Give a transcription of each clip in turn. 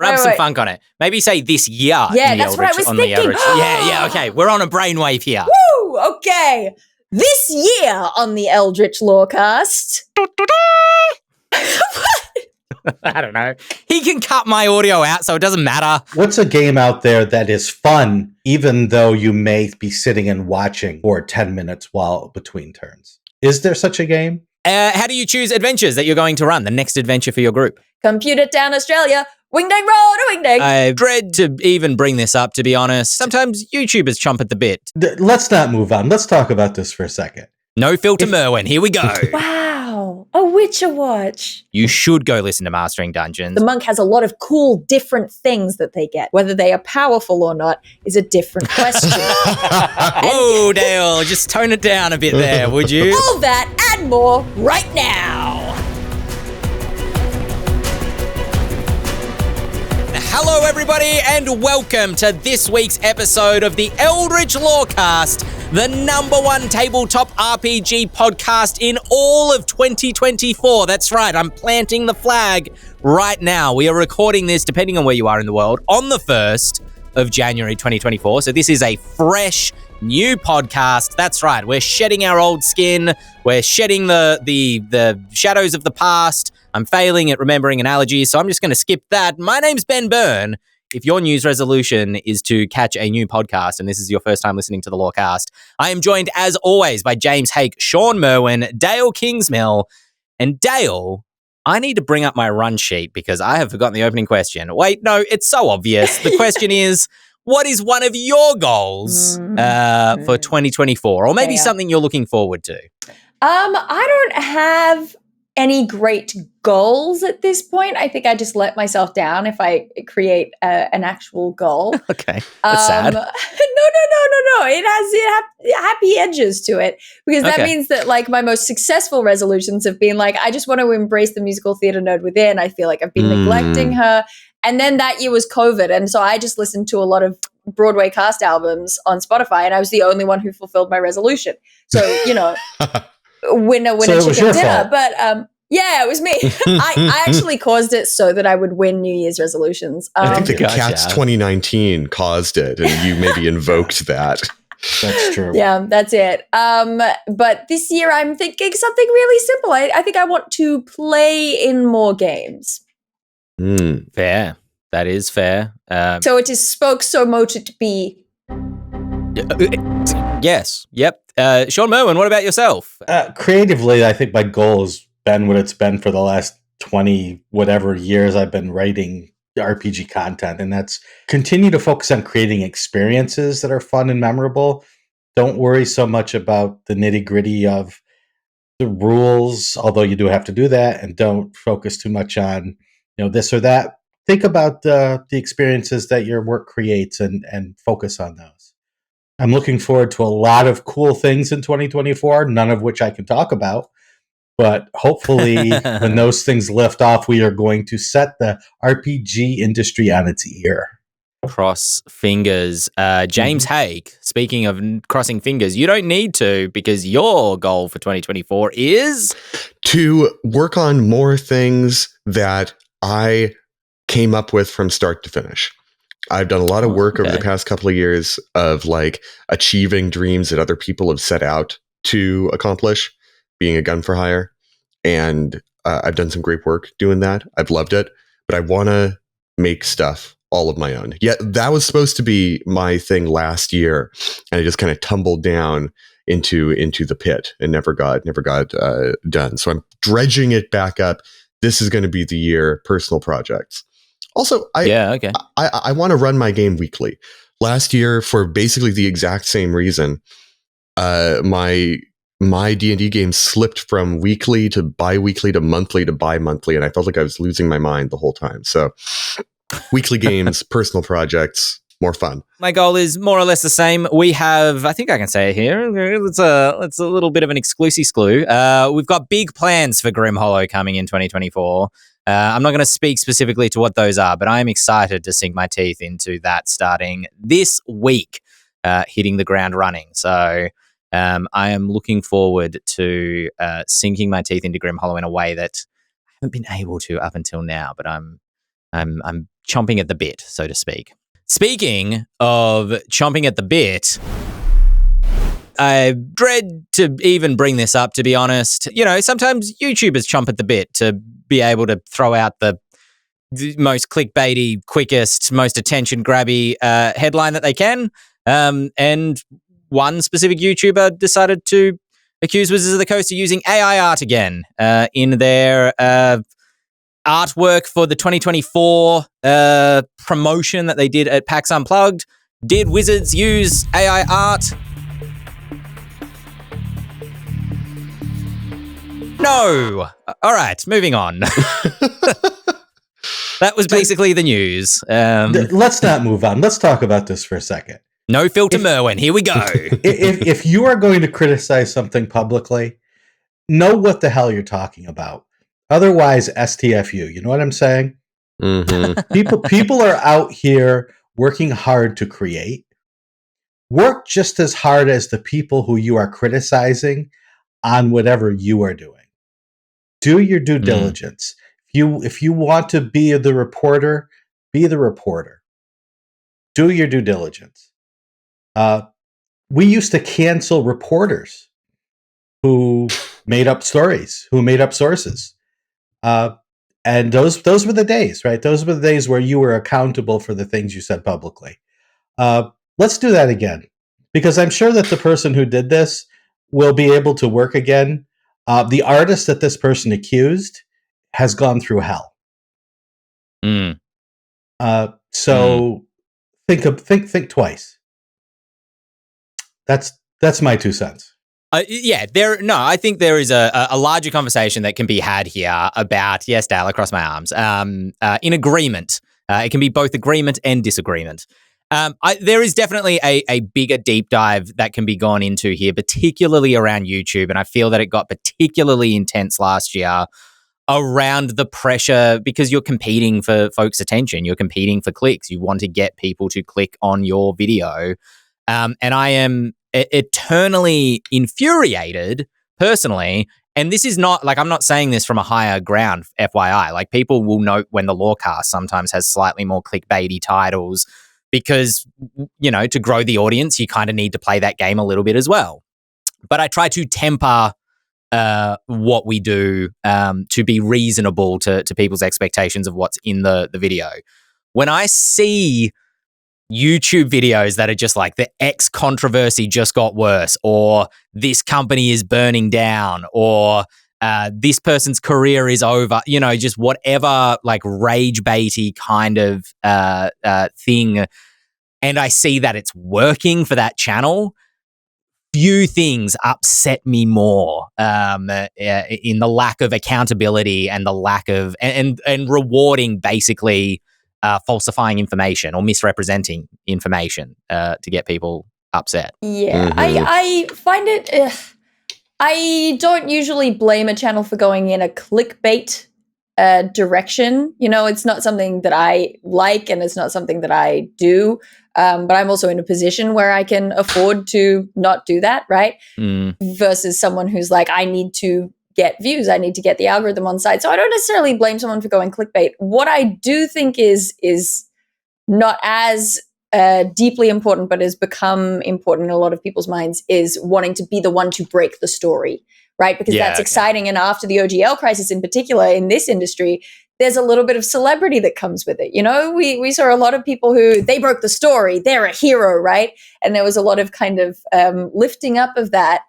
Rub some funk on it. Maybe say this year. Yeah, in the that's what I was thinking. Yeah, okay. We're on a brainwave here. Woo! Okay. This year on the Eldritch Lorecast. I don't know. He can cut my audio out, so it doesn't matter. What's a game out there that is fun, even though you may be sitting and watching for 10 minutes while between turns? Is there such a game? How do you choose adventures that you're going to run, the next adventure for your group? Computer Town, Australia. Wingding Road, Wingding. I dread to even bring this up, to be honest. Sometimes YouTubers chomp at the bit. Let's not move on. Let's talk about this for a second. No filter Merwin. Here we go. Wow. A Witcher Watch. You should go listen to Mastering Dungeons. The monk has a lot of cool, different things that they get. Whether they are powerful or not is a different question. Whoa, Dael, just tone it down a bit there, would you? All that and more right now. Hello, everybody, and welcome to this week's episode of the Eldritch Lorecast, the #1 tabletop RPG podcast in all of 2024. That's right, I'm planting the flag right now. We are recording this, depending on where you are in the world, on the 1st of January 2024. So this is a fresh, new podcast. That's right, we're shedding our old skin. We're shedding the shadows of the past. I'm failing at remembering analogies, so I'm just going to skip that. My name's Ben Byrne. If your news resolution is to catch a new podcast, and this is your first time listening to the Lorecast, I am joined, as always, by James Hake, Shawn Merwin, Dael Kingsmill. And Dael, I need to bring up my run sheet because I have forgotten the opening question. Wait, no, it's so obvious. The question is, what is one of your goals for 2024? Or maybe something you're looking forward to? I don't have any great goals at this point. I think I just let myself down if I create an actual goal. Okay, that's sad. No. It has happy edges to it because that means that like my most successful resolutions have been like, I just want to embrace the musical theater nerd within. I feel like I've been neglecting her. And then that year was COVID. And so I just listened to a lot of Broadway cast albums on Spotify and I was the only one who fulfilled my resolution. So, you know, winner, So chicken dinner. But yeah, it was me. I actually caused it so that I would win New Year's resolutions. I think the Cats 2019 caused it, and you maybe invoked that. That's true. Yeah, that's it. But this year I'm thinking something really simple. I think I want to play in more games. Fair. That is fair. So it is spoke so much to be. Yes. Yep. Shawn Merwin, what about yourself? Creatively, I think my goal has been what it's been for the last 20 whatever years I've been writing RPG content, and that's continue to focus on creating experiences that are fun and memorable. Don't worry so much about the nitty-gritty of the rules, although you do have to do that, and don't focus too much on this or that. Think about the experiences that your work creates and focus on those. I'm looking forward to a lot of cool things in 2024, none of which I can talk about. But hopefully, when those things lift off, we are going to set the RPG industry on its ear. Cross fingers. James Hake, speaking of crossing fingers, you don't need to because your goal for 2024 is? To work on more things that I came up with from start to finish. I've done a lot of work over the past couple of years of like achieving dreams that other people have set out to accomplish, being a gun for hire. And I've done some great work doing that. I've loved it, but I want to make stuff all of my own. Yeah, that was supposed to be my thing last year. And I just kind of tumbled down into the pit and never got done. So I'm dredging it back up. This is going to be the year, personal projects. Also, I want to run my game weekly. Last year, for basically the exact same reason, my D&D game slipped from weekly to bi-weekly to monthly to bi-monthly, and I felt like I was losing my mind the whole time. So weekly games, personal projects, more fun. My goal is more or less the same. We have, I think I can say it here, it's a little bit of an exclusive clue. We've got big plans for Grim Hollow coming in 2024. I'm not going to speak specifically to what those are, but I am excited to sink my teeth into that starting this week, hitting the ground running. So I am looking forward to sinking my teeth into Grim Hollow in a way that I haven't been able to up until now, but I'm chomping at the bit, so to speak. Speaking of chomping at the bit, I dread to even bring this up, to be honest. You know, sometimes YouTubers chomp at the bit to be able to throw out the most clickbaity, quickest, most attention-grabby headline that they can. And one specific YouTuber decided to accuse Wizards of the Coast of using AI art again in their artwork for the 2024 promotion that they did at PAX Unplugged. Did Wizards use AI art? No. All right, moving on. That was basically the news. Let's not move on. Let's talk about this for a second. No filter Merwin. Here we go. If you are going to criticize something publicly, know what the hell you're talking about. Otherwise, STFU. You know what I'm saying? Mm-hmm. People are out here working hard to create. Work just as hard as the people who you are criticizing on whatever you are doing. Do your due diligence. If you want to be the reporter, be the reporter. Do your due diligence. We used to cancel reporters who made up stories, who made up sources. And those were the days, right? Those were the days where you were accountable for the things you said publicly. Let's do that again, because I'm sure that the person who did this will be able to work again. The artist that this person accused has gone through hell. So think twice. That's my 2 cents. I think there is a larger conversation that can be had here about, yes, Dael, across my arms, in agreement. It can be both agreement and disagreement. There is definitely a bigger deep dive that can be gone into here, particularly around YouTube. And I feel that it got particularly intense last year around the pressure, because you're competing for folks' attention. You're competing for clicks. You want to get people to click on your video. And I am eternally infuriated, personally. And this is not, like, I'm not saying this from a higher ground, FYI. Like, people will note when the Lorecast sometimes has slightly more clickbaity titles, because, you know, to grow the audience, you kind of need to play that game a little bit as well. But I try to temper what we do to be reasonable to people's expectations of what's in the video. When I see YouTube videos that are just like, the X controversy just got worse, or this company is burning down, or this person's career is over, you know, just whatever, like, rage baity kind of thing, and I see that it's working for that channel, few things upset me more in the lack of accountability and the lack of and rewarding, basically, falsifying information or misrepresenting information to get people upset. Yeah, I find it. I don't usually blame a channel for going in a clickbait direction. You know, it's not something that I like, and it's not something that I do. But I'm also in a position where I can afford to not do that, right? Versus someone who's like, I need to get views, I need to get the algorithm on side. So I don't necessarily blame someone for going clickbait. What I do think is not as deeply important, but has become important in a lot of people's minds, is wanting to be the one to break the story, right? Because that's exciting. And after the OGL crisis in particular in this industry, there's a little bit of celebrity that comes with it. You know, we saw a lot of people who, they broke the story, they're a hero, right? And there was a lot of kind of lifting up of that.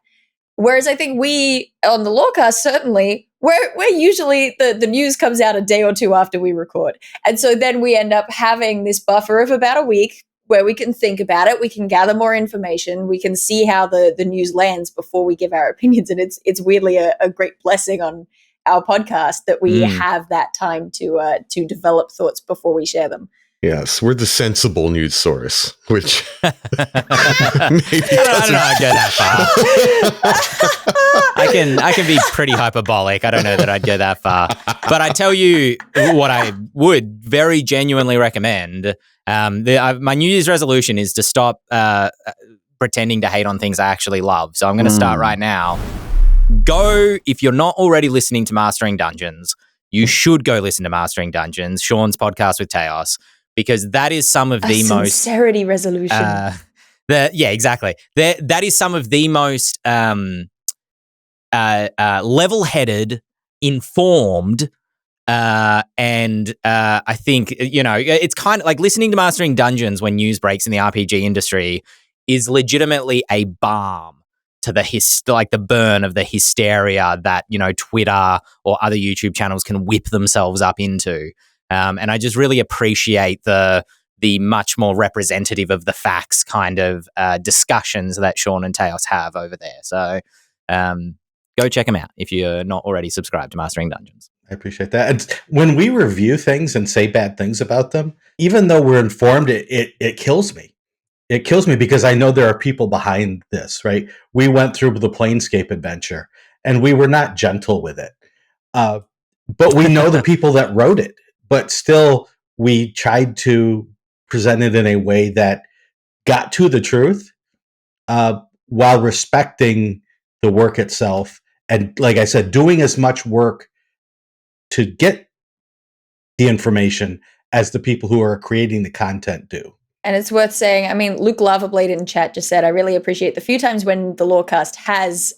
Whereas I think we, on the Lorecast, certainly, we're usually, the news comes out a day or two after we record. And so then we end up having this buffer of about a week where we can think about it, we can gather more information, we can see how the news lands before we give our opinions. And it's weirdly a great blessing on our podcast that we have that time to develop thoughts before we share them. Yes, we're the sensible news source, which maybe I don't know I'd go that far. I can be pretty hyperbolic. I don't know that I'd go that far. But I tell you what I would very genuinely recommend. My New Year's resolution is to stop pretending to hate on things I actually love. So I'm going to start right now. Go, if you're not already listening to Mastering Dungeons, you should go listen to Mastering Dungeons, Shawn's podcast with Teos, because that is some of the most sincerity resolution. Exactly. That is some of the most level-headed, informed, and I think, it's kind of like listening to Mastering Dungeons when news breaks in the RPG industry is legitimately a balm to the burn of the hysteria that, Twitter or other YouTube channels can whip themselves up into. And I just really appreciate the much more representative of the facts kind of discussions that Shawn and Teos have over there. So go check them out if you're not already subscribed to Mastering Dungeons. I appreciate that. And when we review things and say bad things about them, even though we're informed, it kills me. It kills me because I know there are people behind this, right? We went through the Planescape adventure and we were not gentle with it. But we know the people that wrote it, but still we tried to present it in a way that got to the truth while respecting the work itself. And like I said, doing as much work to get the information as the people who are creating the content do. And it's worth saying, Luke Lavablade in chat just said, I really appreciate the few times when the Lorecast has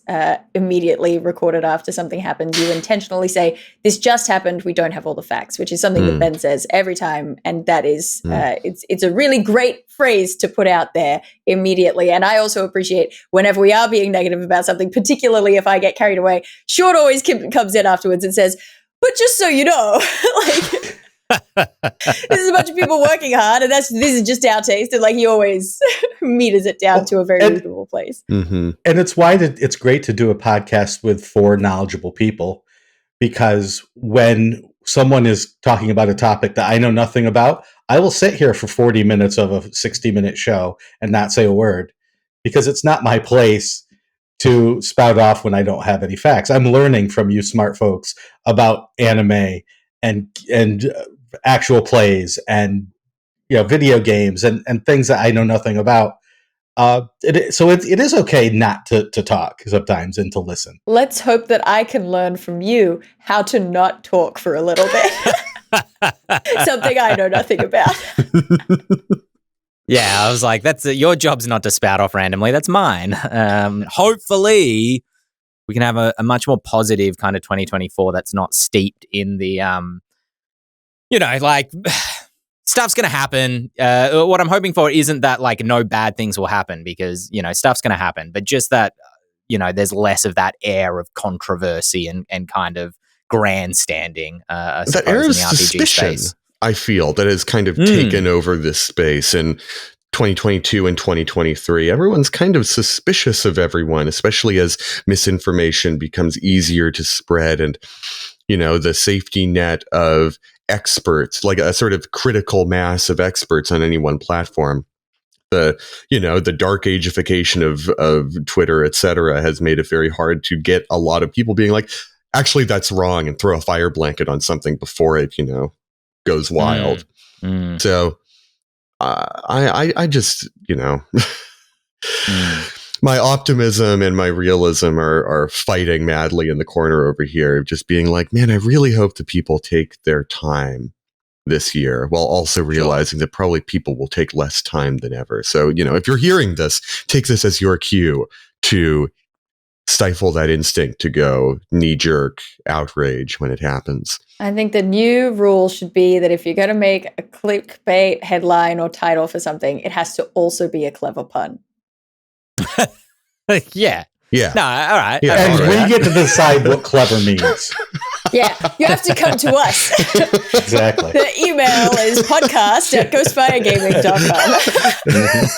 immediately recorded after something happens, you intentionally say, this just happened, we don't have all the facts, which is something that Ben says every time. And that is, it's a really great phrase to put out there immediately. And I also appreciate whenever we are being negative about something, particularly if I get carried away, Shawn always comes in afterwards and says, but just so you know, this is a bunch of people working hard, and this is just our taste. And he always meters it down to a very reasonable place. Mm-hmm. And it's why it's great to do a podcast with 4 knowledgeable people, because when someone is talking about a topic that I know nothing about, I will sit here for 40 minutes of a 60-minute show and not say a word, because it's not my place to spout off when I don't have any facts. I'm learning from you smart folks about anime and actual plays and video games and things that I know nothing about. So it is okay not to talk sometimes and to listen. Let's hope that I can learn from you how to not talk for a little bit. Something I know nothing about. Yeah, I was like, that's your job's not to spout off randomly. That's mine. Hopefully, we can have a much more positive kind of 2024 that's not steeped in the, stuff's going to happen. What I'm hoping for isn't that, no bad things will happen because, stuff's going to happen, but just that, there's less of that air of controversy and kind of grandstanding. That air of suspicion, space. I feel, that has kind of taken over this space in 2022 and 2023. Everyone's kind of suspicious of everyone, especially as misinformation becomes easier to spread, and the safety net of experts, like a sort of critical mass of experts on any one platform. The dark ageification of Twitter, etc., has made it very hard to get a lot of people being like, actually, that's wrong, and throw a fire blanket on something before it, goes wild. So I just, my optimism and my realism are fighting madly in the corner over here, just being like, man, I really hope the people take their time this year, while also realizing that probably people will take less time than ever. So, if you're hearing this, take this as your cue to stifle that instinct to go knee-jerk outrage when it happens. I think the new rule should be that if you're going to make a clickbait headline or title for something, it has to also be a clever pun. Yeah. No, all right. Yeah. And we get to decide what clever means. Yeah, you have to come to us. Exactly. The email is podcast@ghostfiregaming.com.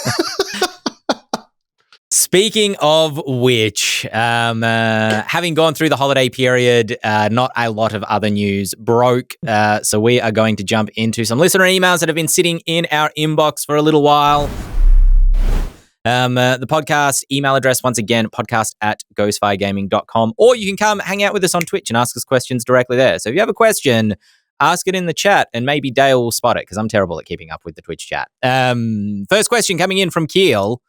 Speaking of which, having gone through the holiday period, not a lot of other news broke. So we are going to jump into some listener emails that have been sitting in our inbox for a little while. The podcast email address, once again, podcast@ghostfiregaming.com, or you can come hang out with us on Twitch and ask us questions directly there. So if you have a question, ask it in the chat and maybe Dael will spot it because I'm terrible at keeping up with the Twitch chat. First question coming in from Keel.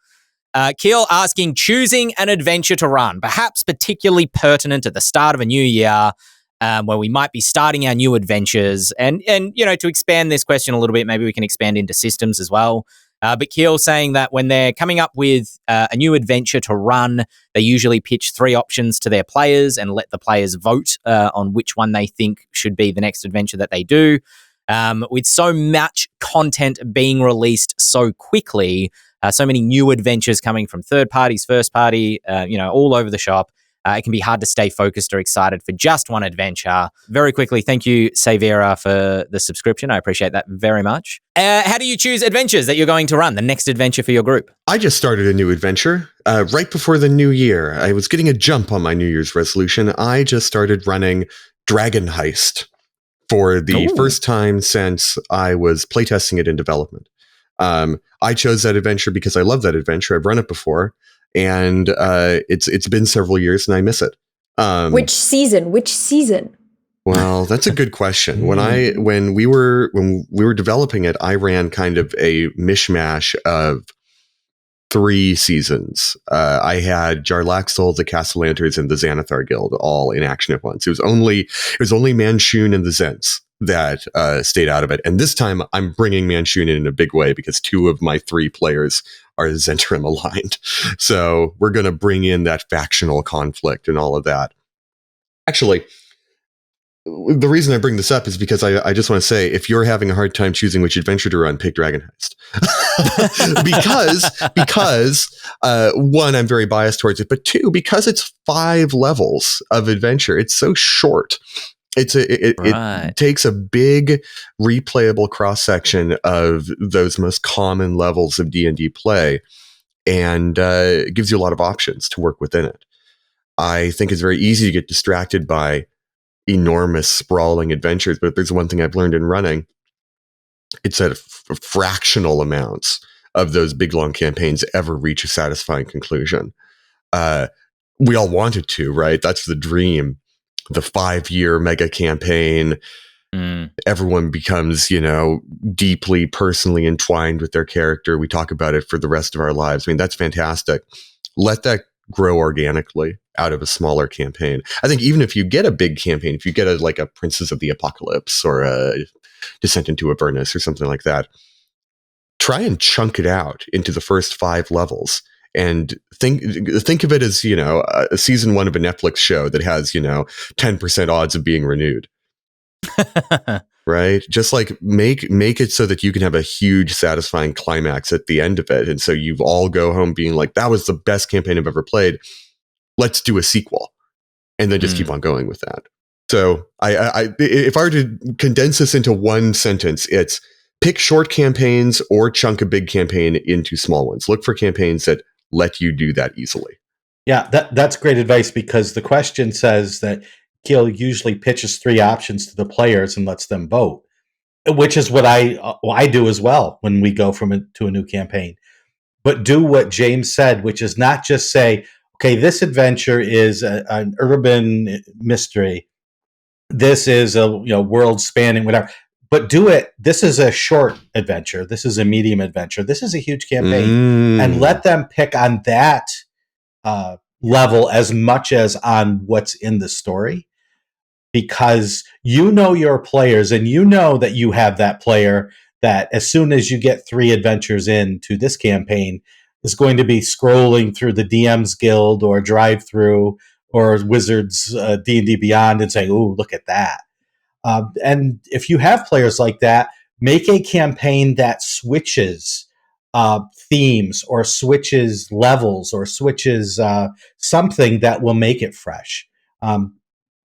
Keel asking, choosing an adventure to run, perhaps particularly pertinent at the start of a new year. where we might be starting our new adventures. And to expand this question a little bit, maybe we can expand into systems as well. But Keel saying that when they're coming up with a new adventure to run, they usually pitch 3 options to their players and let the players vote on which one they think should be the next adventure that they do. With so much content being released so quickly, so many new adventures coming from third parties, first party, all over the shop, it can be hard to stay focused or excited for just one adventure. Very quickly, thank you, Savera, for the subscription. I appreciate that very much. How do you choose adventures that you're going to run, the next adventure for your group? I just started a new adventure right before the new year. I was getting a jump on my New Year's resolution. I just started running Dragon Heist for the first time since I was playtesting it in development. I chose that adventure because I love that adventure. I've run it before. And it's been several years, and I miss it. Which season? Well, that's a good question. When we were developing it, I ran kind of a mishmash of 3 seasons. I had Jarlaxle, the Castellanters, and the Xanathar Guild all in action at once. It was only Manchun and the Zents that stayed out of it. And this time, I'm bringing Manchun in a big way because 2 of my 3 players are Zentrim aligned. So we're going to bring in that factional conflict and all of that. Actually, the reason I bring this up is because I just want to say, if you're having a hard time choosing which adventure to run, pick Dragon Heist. because 1, I'm very biased towards it, but 2, because it's 5 levels of adventure. It's so short. It takes a big replayable cross section of those most common levels of D&D play, and it gives you a lot of options to work within it. I think it's very easy to get distracted by enormous sprawling adventures, but if there's one thing I've learned in running, it's that fractional amounts of those big long campaigns ever reach a satisfying conclusion. We all want it to, right? That's the dream. The 5-year mega campaign, everyone becomes, deeply personally entwined with their character. We talk about it for the rest of our lives. I mean, that's fantastic. Let that grow organically out of a smaller campaign. I think even if you get a big campaign, if you get a Princes of the Apocalypse or a Descent into Avernus or something like that, try and chunk it out into the first 5 levels. And think of it as, a season 1 of a Netflix show that has, 10% odds of being renewed. Right? Just make it so that you can have a huge, satisfying climax at the end of it. And so you all go home being like, that was the best campaign I've ever played. Let's do a sequel. And then just keep on going with that. So if I were to condense this into one sentence, it's pick short campaigns or chunk a big campaign into small ones. Look for campaigns that let you do that easily. Yeah, that's great advice, because the question says that Keel usually pitches 3 options to the players and lets them vote, which is what I do as well when we go to a new campaign. But do what James said, which is not just say, okay, this adventure is an urban mystery. This is a world spanning whatever. But do it. This is a short adventure. This is a medium adventure. This is a huge campaign. And let them pick on that level as much as on what's in the story. Because your players, and that you have that player that as soon as you get 3 adventures into this campaign is going to be scrolling through the DM's Guild or Drive Through or Wizards D&D Beyond and saying, "Ooh, look at that." And if you have players like that, make a campaign that switches themes or switches levels or switches something that will make it fresh.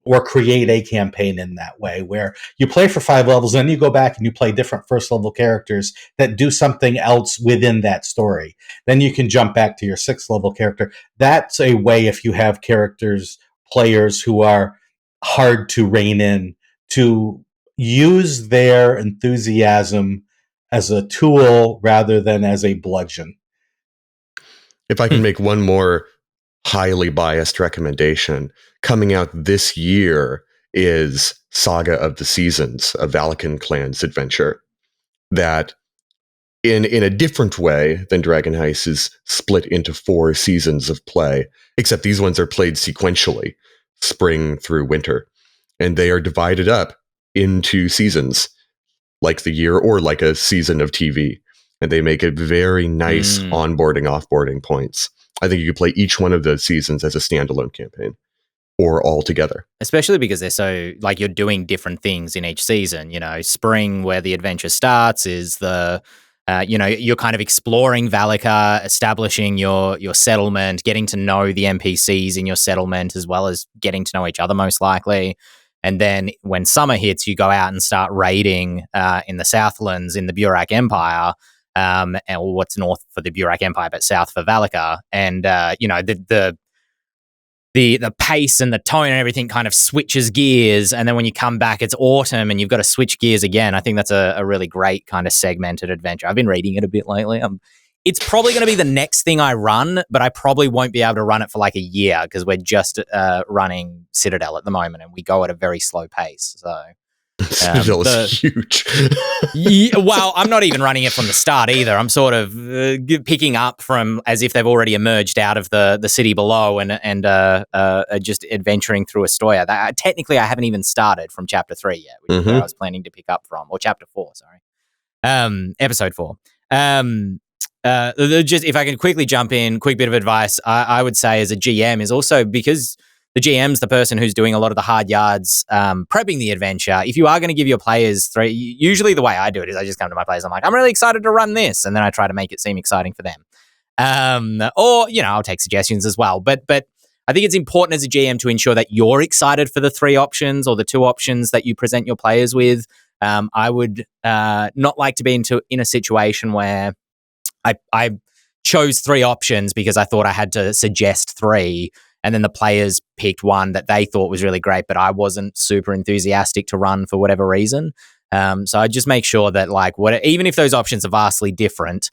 Or create a campaign in that way where you play for 5 levels, then you go back and you play different first level characters that do something else within that story. Then you can jump back to your 6th level character. That's a way, if you have players who are hard to rein in, to use their enthusiasm as a tool rather than as a bludgeon. If I can make one more highly biased recommendation, coming out this year is Saga of the Seasons, a Valakan Clan's adventure that in a different way than Dragon Heist is split into 4 seasons of play, except these ones are played sequentially, spring through winter. and they are divided up into seasons, like the year or like a season of TV. And they make it very nice onboarding, offboarding points. I think you could play each one of those seasons as a standalone campaign or all together. Especially because they're so, like, you're doing different things in each season. Spring, where the adventure starts, is the, you're kind of exploring Valaka, establishing your settlement, getting to know the NPCs in your settlement, as well as getting to know each other, most likely. And then when summer hits, you go out and start raiding in the Southlands, in the Burak Empire, and what's north for the Burak Empire, but south for Valaka. And, the pace and the tone and everything kind of switches gears. And then when you come back, it's autumn and you've got to switch gears again. I think that's a really great kind of segmented adventure. I've been reading it a bit lately. It's probably going to be the next thing I run, but I probably won't be able to run it for like a year because we're just running Citadel at the moment and we go at a very slow pace. So Citadel is huge. Well, I'm not even running it from the start either. I'm sort of picking up from as if they've already emerged out of the city below and just adventuring through Astoria. Technically, I haven't even started from chapter 3 yet, which is where I was planning to pick up from, or chapter 4, sorry. Episode 4. Just if I can quickly jump in, quick bit of advice, I would say as a GM is also because the GM's the person who's doing a lot of the hard yards, prepping the adventure. If you are going to give your players 3, usually the way I do it is I just come to my players, I'm like, I'm really excited to run this, and then I try to make it seem exciting for them. Or, I'll take suggestions as well. But I think it's important as a GM to ensure that you're excited for the 3 options or the 2 options that you present your players with. I would not like to be in a situation where I chose 3 options because I thought I had to suggest 3, and then the players picked one that they thought was really great, but I wasn't super enthusiastic to run for whatever reason. So I just make sure that, like, even if those options are vastly different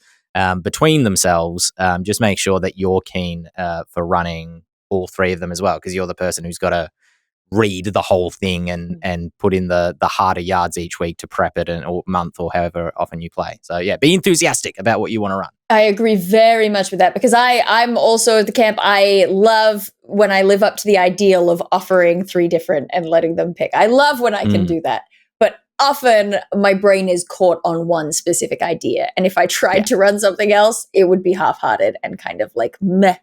between themselves, just make sure that you're keen for running all 3 of them as well, because you're the person who's got to read the whole thing and put in the harder yards each week to prep it or month or however often you play. So yeah, be enthusiastic about what you want to run. I agree very much with that because I'm also at the camp. I love when I live up to the ideal of offering 3 different and letting them pick. I love when I can do that. But often my brain is caught on one specific idea. And if I tried to run something else, it would be half-hearted and kind of like meh.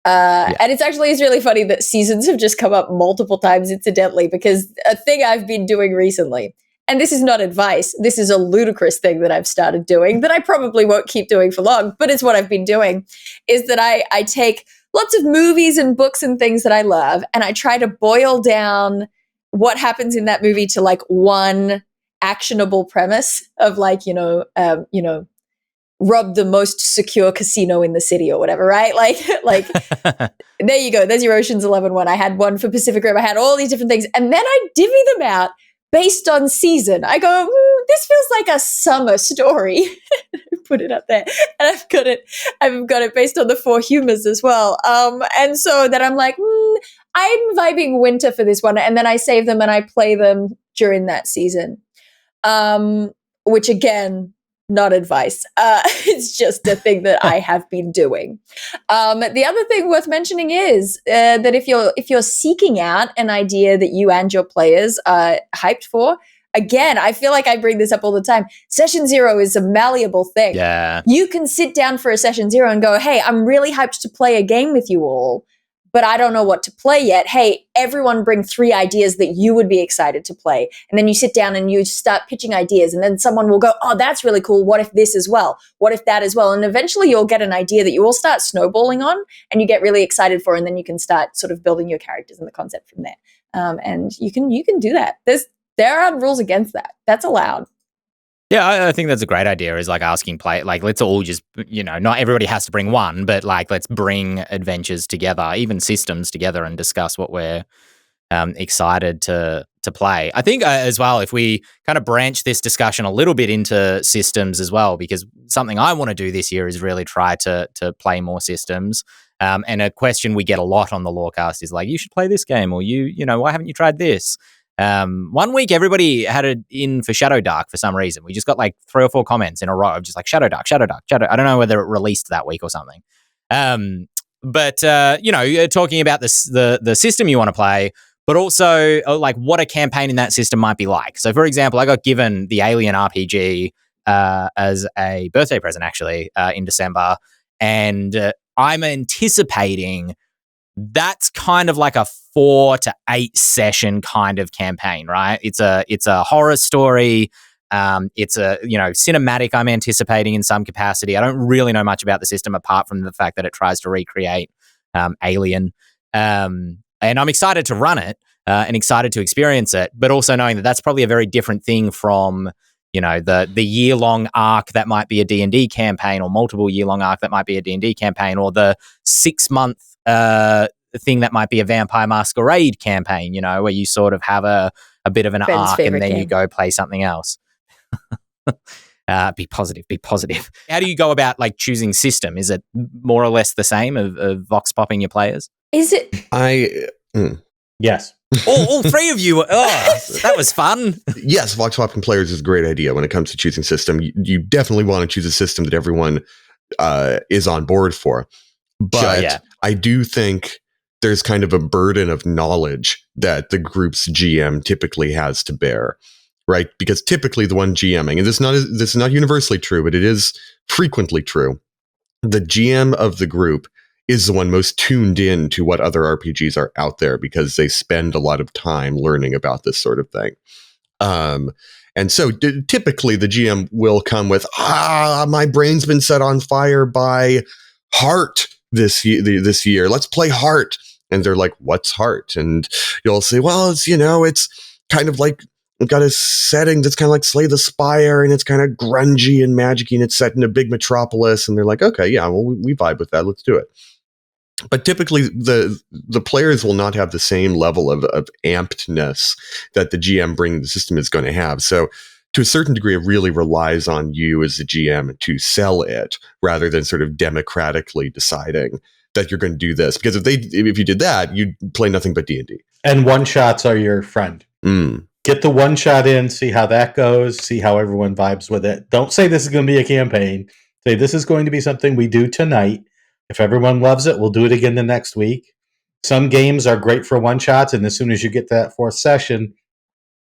And it's really funny that seasons have just come up multiple times incidentally, because a thing I've been doing recently, and this is not advice, this is a ludicrous thing that I've started doing that I probably won't keep doing for long, but it's what I've been doing, is that I take lots of movies and books and things that I love, and I try to boil down what happens in that movie to like one actionable premise of like, rob the most secure casino in the city or whatever, right? Like there you go. There's your Ocean's 11 one. I had one for Pacific Rim. I had all these different things. And then I divvy them out based on season. I go, this feels like a summer story. Put it up there. And I've got it based on the 4 humors as well. And so that I'm like, I'm vibing winter for this one. And then I save them and I play them during that season. Which again, not advice. It's just a thing that I have been doing. The other thing worth mentioning is that if you're seeking out an idea that you and your players are hyped for, again, I feel like I bring this up all the time. Session 0 is a malleable thing. Yeah. You can sit down for a session 0 and go, hey, I'm really hyped to play a game with you all, but I don't know what to play yet. Hey, everyone bring 3 ideas that you would be excited to play. And then you sit down and you start pitching ideas, and then someone will go, oh, that's really cool. What if this as well? What if that as well? And eventually you'll get an idea that you all start snowballing on and you get really excited for, and then you can start sort of building your characters and the concept from there. And you can do that. There are rules against that. That's allowed. Yeah, I think that's a great idea, is like asking let's all just, not everybody has to bring one, but like, let's bring adventures together, even systems together, and discuss what we're excited to play. I think as well, if we kind of branch this discussion a little bit into systems as well, because something I want to do this year is really try to play more systems. And a question we get a lot on the Lorecast is like, you should play this game, or why haven't you tried this? One week everybody had it in for Shadow Dark for some reason. We just got like 3 or 4 comments in a row of just like Shadow Dark. I don't know whether it released that week or something. But talking about the system you want to play, but also like what a campaign in that system might be like. So, for example, I got given the Alien RPG as a birthday present, actually, in December, and I'm anticipating that's kind of like a 4 to 8 session kind of campaign, right? It's a horror story. It's a cinematic. I'm anticipating in some capacity. I don't really know much about the system apart from the fact that it tries to recreate Alien, and I'm excited to run it and excited to experience it. But also knowing that that's probably a very different thing from the year-long arc that might be a D&D campaign, or multiple year-long arc that might be a D&D campaign, or the 6-month thing that might be a Vampire Masquerade campaign, where you sort of have a bit of an Ben's arc and then game. you go play something else. Be positive. How do you go about like choosing system? Is it more or less the same of vox popping your players? Is it? Yes. all three of you. Oh, that was fun. Yes, vox popping players is a great idea when it comes to choosing system. You definitely want to choose a system that everyone is on board for. But Sure, yeah. I do think there's kind of a burden of knowledge that the group's GM typically has to bear, right? Because typically the one GMing, and this is not universally true, but it is frequently true, the GM of the group is the one most tuned in to what other RPGs are out there because they spend a lot of time learning about this sort of thing. And so typically the GM will come with, my brain's been set on fire by Heart this year. Let's play Heart. And they're like, what's Heart? And you'll say, well, it's kind of like, we've got a setting that's kind of like Slay the Spire, and it's kind of grungy and magic-y, and it's set in a big metropolis. And they're like, okay, yeah, well, we vibe with that. Let's do it. But typically, the players will not have the same level of ampedness that the GM bringing the system is going to have. So to a certain degree, it really relies on you as the GM to sell it rather than sort of democratically deciding that you're going to do this. Because if you did that, you'd play nothing but D&D. And one-shots are your friend. Get the one-shot in, see how that goes, see how everyone vibes with it. Don't say this is going to be a campaign. Say this is going to be something we do tonight. If everyone loves it, we'll do it again the next week. Some games are great for one-shots, and as soon as you get to that 4th session,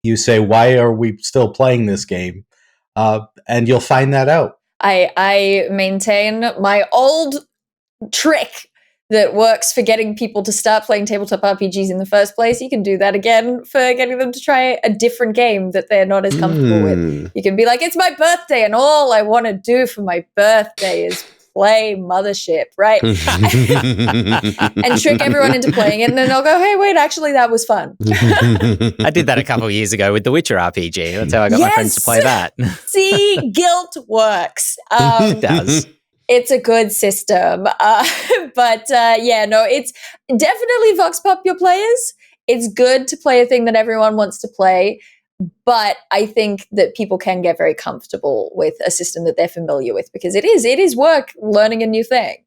you say, why are we still playing this game? And you'll find that out. I maintain my old trick that works for getting people to start playing tabletop RPGs in the first place. You can do that again for getting them to try a different game that they're not as comfortable with. You can be like, it's my birthday, and all I want to do for my birthday is play Mothership, right? And trick everyone into playing it, and then they'll go, hey, wait, actually, that was fun. I did that a couple of years ago with the Witcher RPG. That's how I got my friends to play that. See, guilt works. It does. It's a good system. It's definitely vox pop your players. It's good to play a thing that everyone wants to play. But I think that people can get very comfortable with a system that they're familiar with, because it is work learning a new thing.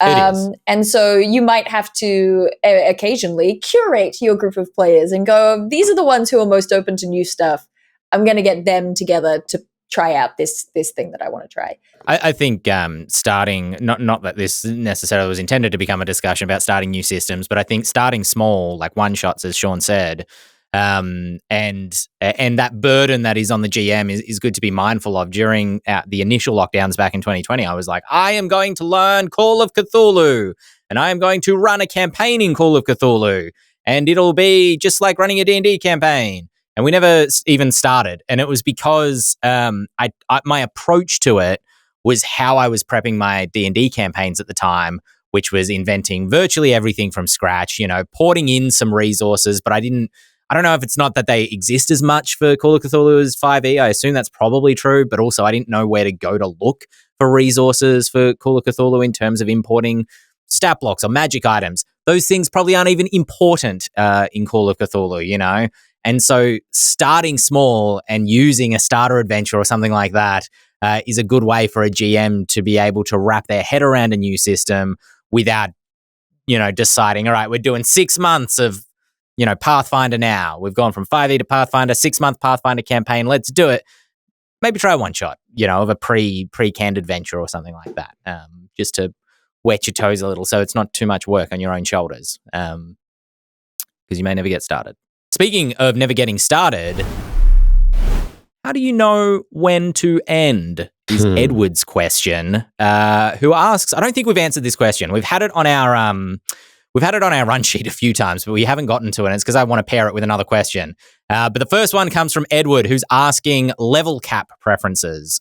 And so you might have to occasionally curate your group of players and go, these are the ones who are most open to new stuff. I'm going to get them together to try out this thing that I want to try. I think starting, not that this necessarily was intended to become a discussion about starting new systems, but I think starting small, like one-shots, as Shawn said, and that burden that is on the GM is good to be mindful of. During the initial lockdowns back in 2020, I was like, I am going to learn Call of Cthulhu, and I am going to run a campaign in Call of Cthulhu, and it'll be just like running a D&D campaign. And we never even started. And it was because my approach to it was how I was prepping my D&D campaigns at the time, which was inventing virtually everything from scratch, porting in some resources, but I don't know if it's not that they exist as much for Call of Cthulhu as 5e. I assume that's probably true, but also I didn't know where to go to look for resources for Call of Cthulhu in terms of importing stat blocks or magic items. Those things probably aren't even important in Call of Cthulhu, And so starting small and using a starter adventure or something like that is a good way for a GM to be able to wrap their head around a new system without, deciding, all right, we're doing 6 months of, Pathfinder now. We've gone from 5e to Pathfinder, 6-month Pathfinder campaign. Let's do it. Maybe try one shot, of a pre-canned adventure or something like that, just to wet your toes a little so it's not too much work on your own shoulders. Because because you may never get started. Speaking of never getting started, how do you know when to end? Is Edward's question, who asks, I don't think we've answered this question. We've had it on our run sheet a few times, but we haven't gotten to it. And it's because I want to pair it with another question. But the first one comes from Edward, who's asking level cap preferences.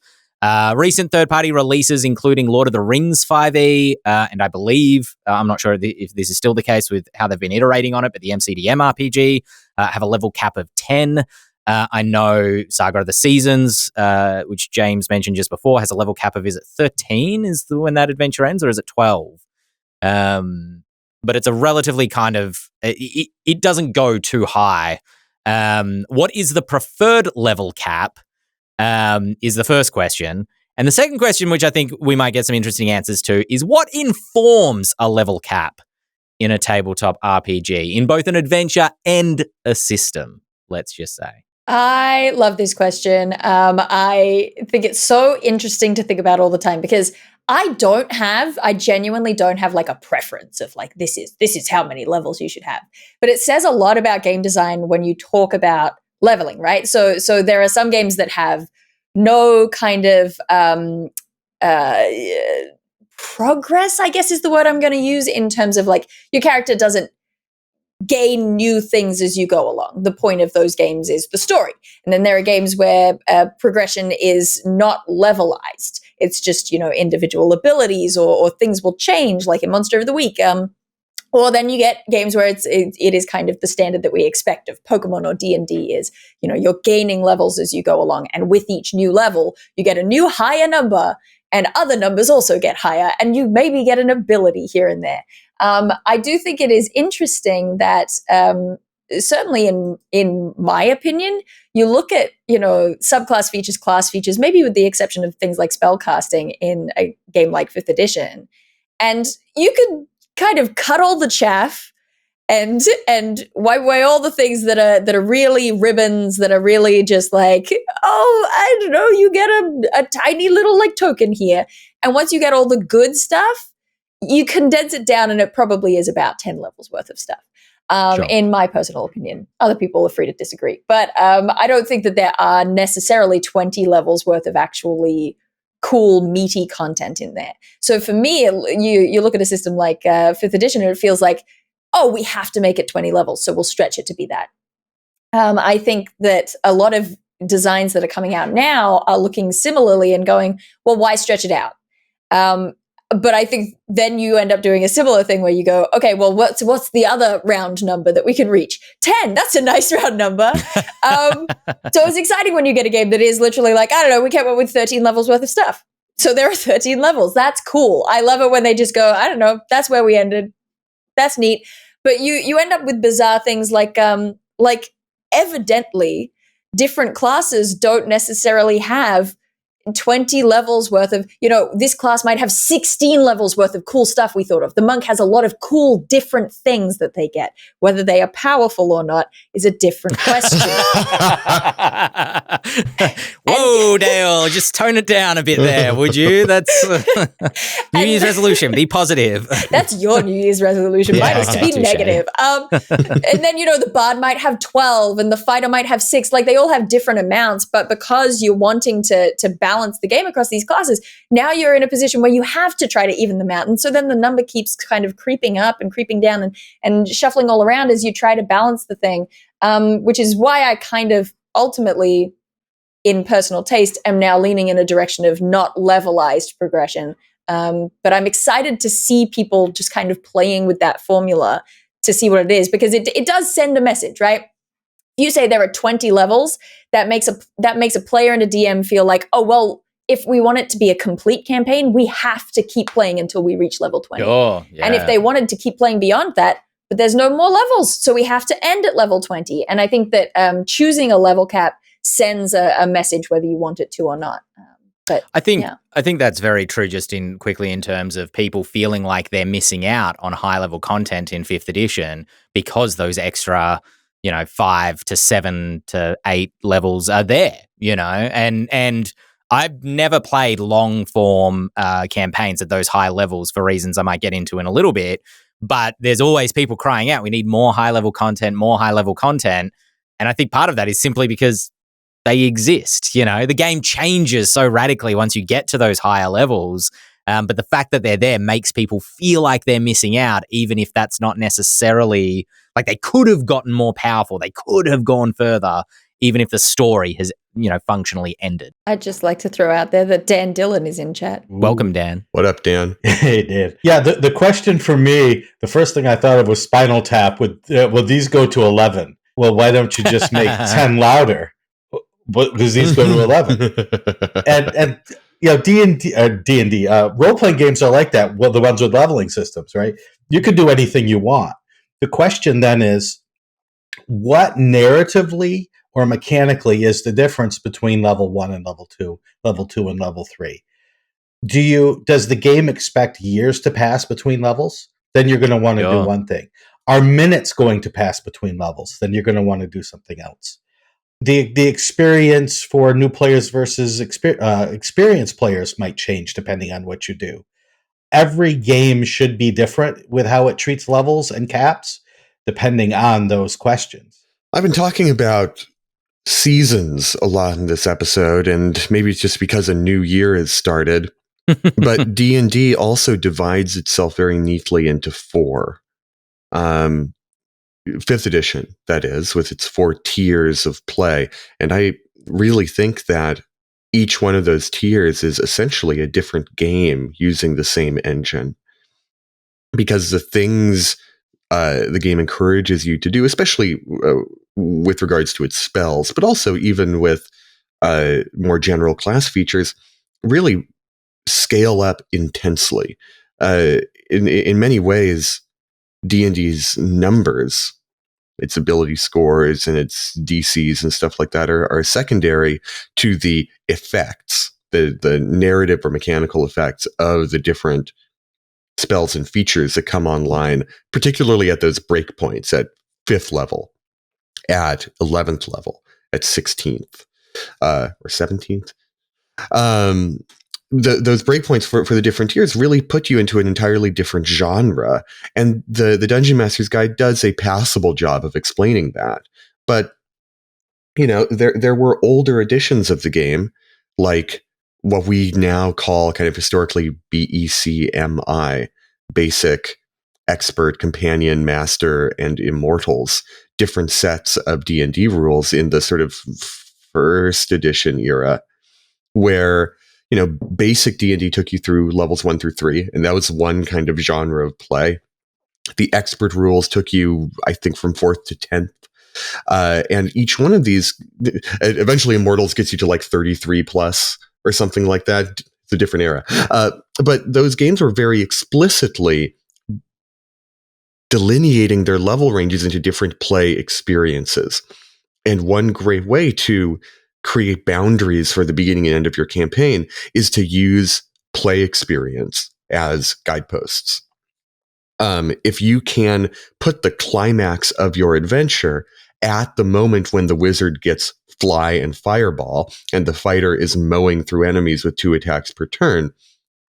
Recent third-party releases, including Lord of the Rings 5e, and I believe, I'm not sure if this is still the case with how they've been iterating on it, but the MCDM RPG have a level cap of 10. I know Saga of the Seasons, which James mentioned just before, has a level cap of, is it 13 is when that adventure ends, or is it 12? But it's a relatively kind of, it doesn't go too high. What is the preferred level cap is the first question. And the second question, which I think we might get some interesting answers to, is what informs a level cap in a tabletop RPG, in both an adventure and a system, let's just say? I love this question. I think it's so interesting to think about all the time because I genuinely don't have like a preference of like, this is how many levels you should have. But it says a lot about game design when you talk about leveling, right? So there are some games that have no kind of progress, I guess is the word I'm going to use, in terms of like your character doesn't gain new things as you go along. The point of those games is the story. And then there are games where progression is not levelized. It's just, individual abilities or things will change, like in Monster of the Week. Or then you get games where it is kind of the standard that we expect of Pokemon or D&D is, you're gaining levels as you go along. And with each new level, you get a new higher number and other numbers also get higher and you maybe get an ability here and there. I do think it is interesting that certainly in my opinion, you look at, subclass features, class features, maybe with the exception of things like spellcasting in a game like 5th edition, and you could kind of cut all the chaff and wipe away all the things that are really ribbons, that are really just like, oh, I don't know, you get a tiny little like token here. And once you get all the good stuff, you condense it down and it probably is about 10 levels worth of stuff, sure. In my personal opinion. Other people are free to disagree. But I don't think that there are necessarily 20 levels worth of actually cool, meaty content in there. So for me, you look at a system like 5th edition and it feels like, oh, we have to make it 20 levels, so we'll stretch it to be that. I think that a lot of designs that are coming out now are looking similarly and going, well, why stretch it out? But I think then you end up doing a similar thing where you go, okay, well, what's the other round number that we can reach? 10, that's a nice round number. So it's exciting when you get a game that is literally like, I don't know, we came up with 13 levels worth of stuff. So there are 13 levels. That's cool. I love it when they just go, I don't know, that's where we ended. That's neat. But you end up with bizarre things like evidently different classes don't necessarily have 20 levels worth of, this class might have 16 levels worth of cool stuff we thought of. The monk has a lot of cool different things that they get. Whether they are powerful or not is a different question. Whoa, Dael, just tone it down a bit there, would you? That's New Year's resolution. Be positive. That's your New Year's resolution. Mine is to be negative. And then, the bard might have 12 and the fighter might have 6. Like they all have different amounts, but because you're wanting to balance the game across these classes, now you're in a position where you have to try to even them out. And so then the number keeps kind of creeping up and creeping down and shuffling all around as you try to balance the thing, which is why I kind of ultimately, in personal taste, am now leaning in a direction of not levelized progression. But I'm excited to see people just kind of playing with that formula to see what it is, because it does send a message, right? If you say there are 20 levels, that makes a player and a DM feel like, oh, well, if we want it to be a complete campaign, we have to keep playing until we reach level 20. Oh, yeah. And if they wanted to keep playing beyond that, but there's no more levels, so we have to end at level 20. And I think that choosing a level cap sends a message whether you want it to or not. But I think that's very true, just quickly in terms of people feeling like they're missing out on high level content in 5th edition because those extra 5 to 7 to 8 levels are there, and I've never played long form campaigns at those high levels for reasons I might get into in a little bit, but there's always people crying out, we need more high-level content, more high-level content. And I think part of that is simply because they exist. The game changes so radically once you get to those higher levels. But the fact that they're there makes people feel like they're missing out, even if that's not necessarily like they could have gotten more powerful. They could have gone further, even if the story has, functionally ended. I'd just like to throw out there that Dan Dillon is in chat. Ooh. Welcome, Dan. What up, Dan? Hey, Dan. Yeah, the question for me, the first thing I thought of was Spinal Tap. Will these go to 11? Well, why don't you just make 10 louder? Because these go to 11. and D&D, role-playing games are like that. Well, the ones with leveling systems, right? You could do anything you want. The question then is, what narratively or mechanically is the difference between level 1 and level 2 and level 3? Does the game expect years to pass between levels? Then you're going to want to do one thing. Are minutes going to pass between levels? Then you're going to want to do something else. The experience for new players versus experienced players might change depending on what you do. Every game should be different with how it treats levels and caps, depending on those questions. I've been talking about seasons a lot in this episode, and maybe it's just because a new year has started. But D&D also divides itself very neatly into 4. 5th edition, that is, with its 4 tiers of play. And I really think that each one of those tiers is essentially a different game using the same engine. Because the things the game encourages you to do, especially with regards to its spells, but also even with more general class features, really scale up intensely. In many ways, D&D's numbers, its ability scores and its DCs and stuff like that are secondary to the effects, the narrative or mechanical effects of the different spells and features that come online, particularly at those breakpoints at 5th level, at 11th level, at 16th, or 17th. Those breakpoints for the different tiers really put you into an entirely different genre. And the Dungeon Master's Guide does a passable job of explaining that. But, there were older editions of the game, like what we now call kind of historically BECMI, Basic, Expert, Companion, Master, and Immortals, different sets of D&D rules in the sort of 1st edition era, where basic D&D took you through levels 1 through 3, and that was one kind of genre of play. The expert rules took you, I think, from 4th to 10th. And each one of these, eventually Immortals gets you to like 33 plus or something like that. It's a different era. But those games were very explicitly delineating their level ranges into different play experiences. And one great way to create boundaries for the beginning and end of your campaign is to use play experience as guideposts. If you can put the climax of your adventure at the moment when the wizard gets fly and fireball and the fighter is mowing through enemies with 2 attacks per turn,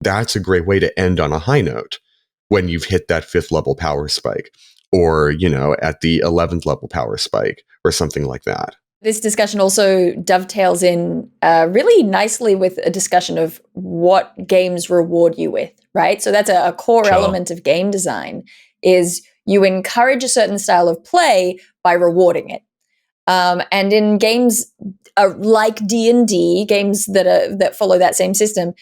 that's a great way to end on a high note when you've hit that 5th level power spike, or, at the 11th level power spike or something like that. This discussion also dovetails in really nicely with a discussion of what games reward you with, right? So that's a core element of game design, is you encourage a certain style of play by rewarding it. And in games like D&D, games that follow that same system,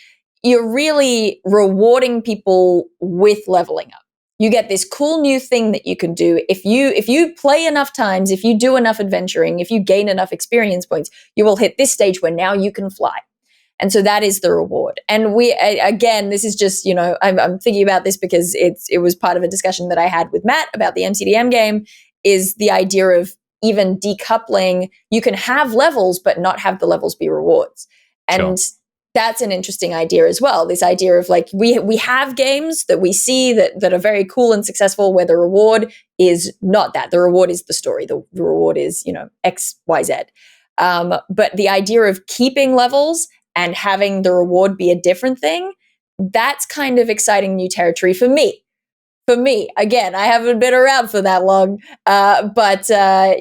you're really rewarding people with leveling up. You get this cool new thing that you can do. If you play enough times, if you do enough adventuring, if you gain enough experience points, you will hit this stage where now you can fly. And so that is the reward. And again, this is just, I'm thinking about this because it was part of a discussion that I had with Matt about the MCDM game, is the idea of even decoupling. You can have levels, but not have the levels be rewards. And that's an interesting idea as well. This idea of like, we have games that we see that are very cool and successful where the reward is not that. The reward is the story. The reward is, X, Y, Z. But the idea of keeping levels and having the reward be a different thing, that's kind of exciting new territory for me. for me, again, I haven't been around for that long, but I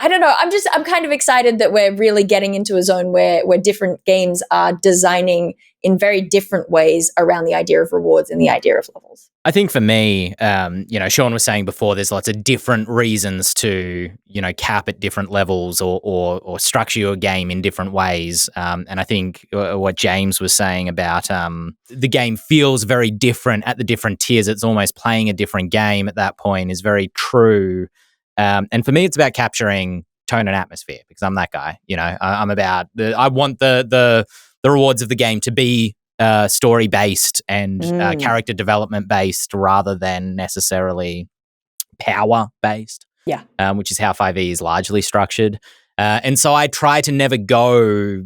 don't know. I'm kind of excited that we're really getting into a zone where different games are designing in very different ways around the idea of rewards and the idea of levels. I think for me, Shawn was saying before, there's lots of different reasons to, cap at different levels or structure your game in different ways. And I think what James was saying about the game feels very different at the different tiers. It's almost playing a different game at that point is very true. And for me, it's about capturing tone and atmosphere because I'm that guy. I'm about I want the rewards of the game to be story based and character development based rather than necessarily power based. Yeah, which is how 5e is largely structured. And so I try to never go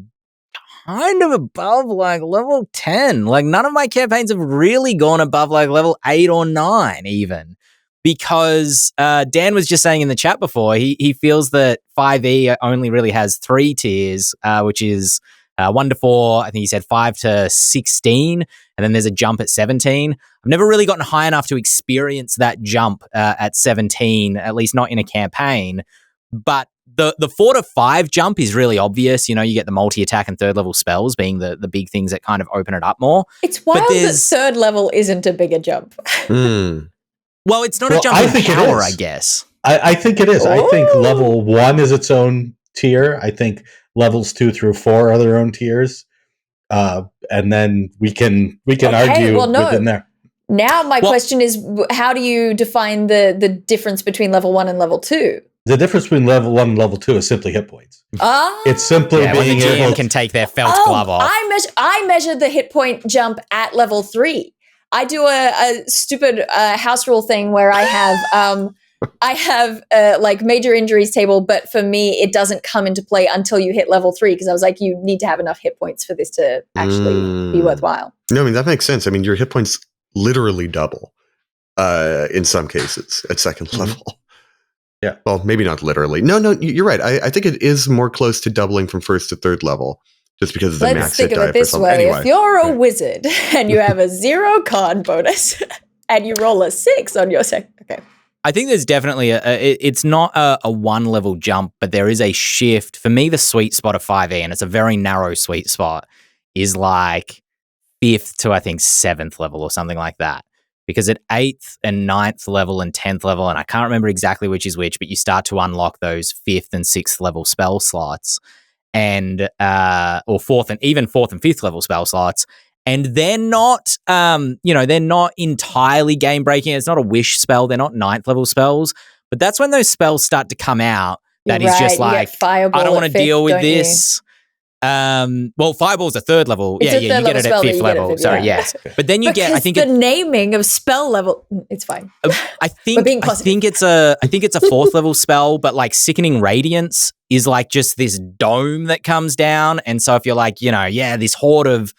kind of above like level 10. Like none of my campaigns have really gone above like level 8 or 9 even. Because Dan was just saying in the chat before, he feels that 5e only really has 3 tiers, which is 1 to 4, I think he said 5 to 16, and then there's a jump at 17. I've never really gotten high enough to experience that jump at 17, at least not in a campaign. But the 4 to 5 jump is really obvious. You get the multi-attack and third level spells being the big things that kind of open it up more. It's wild that third level isn't a bigger jump. Well, it's not a jump in power, I guess. I think it is. Ooh. I think level 1 is its own tier. I think levels 2 through 4 are their own tiers. And then we can argue within there. Now my question is, how do you define the difference between level 1 and level 2? The difference between level 1 and level 2 is simply hit points. It's simply being the GM can take their felt glove off. I measure the hit point jump at level 3. I do a stupid house rule thing where I have like major injuries table, but for me, it doesn't come into play until you hit level 3 because I was like, you need to have enough hit points for this to actually be worthwhile. No, I mean, that makes sense. I mean, your hit points literally double in some cases at second level. Yeah. Well, maybe not literally. No, you're right. I think it is more close to doubling from first to third level. Just because of the max hit die. Let's think of it this way. Anyway. If you're a wizard and you have a 0 con bonus and you roll a 6 on your second, okay. I think there's definitely it's not a 1 level jump, but there is a shift. For me, the sweet spot of 5e, and it's a very narrow sweet spot, is like 5th to I think 7th level or something like that. Because at 8th and 9th level and 10th level, and I can't remember exactly which is which, but you start to unlock those 5th and 6th level spell slots. And or 4th and 5th level spell slots, and they're not they're not entirely game breaking. It's not a wish spell. They're not 9th level spells, but that's when those spells start to come out. That is just like, I don't want to deal with this. Well, Fireball's a 3rd level. You get it at 5th level. Sorry, yes. But then you get, I think the naming of spell level, it's fine. I think it's a 4th level spell, but like Sickening Radiance is like just this dome that comes down. And so if you're like, this horde of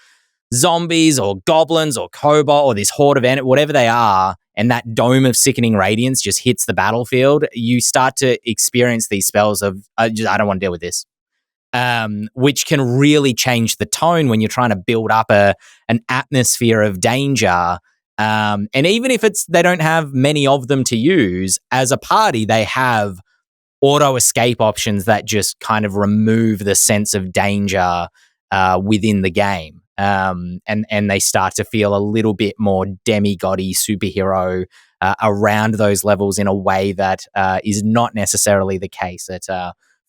zombies or goblins or kobold or this horde of whatever they are, and that dome of Sickening Radiance just hits the battlefield, you start to experience these spells of, I don't want to deal with this. Which can really change the tone when you're trying to build up an atmosphere of danger. And even if they don't have many of them to use, as a party, they have auto escape options that just kind of remove the sense of danger within the game. And they start to feel a little bit more demigod-y superhero around those levels in a way that is not necessarily the case at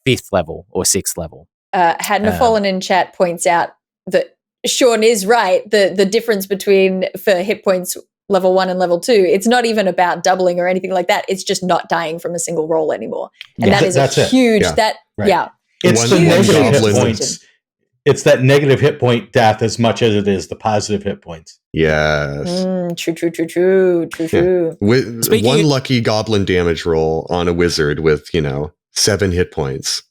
5th level or 6th level. Hadna Fallen in chat points out that Shawn is right. The difference between for hit points level 1 and level 2, it's not even about doubling or anything like that. It's just not dying from a single roll anymore. And that is a huge It's the negative hit points. It's that negative hit point death as much as it is the positive hit points. Yes. True. With one lucky goblin damage roll on a wizard with, 7 hit points.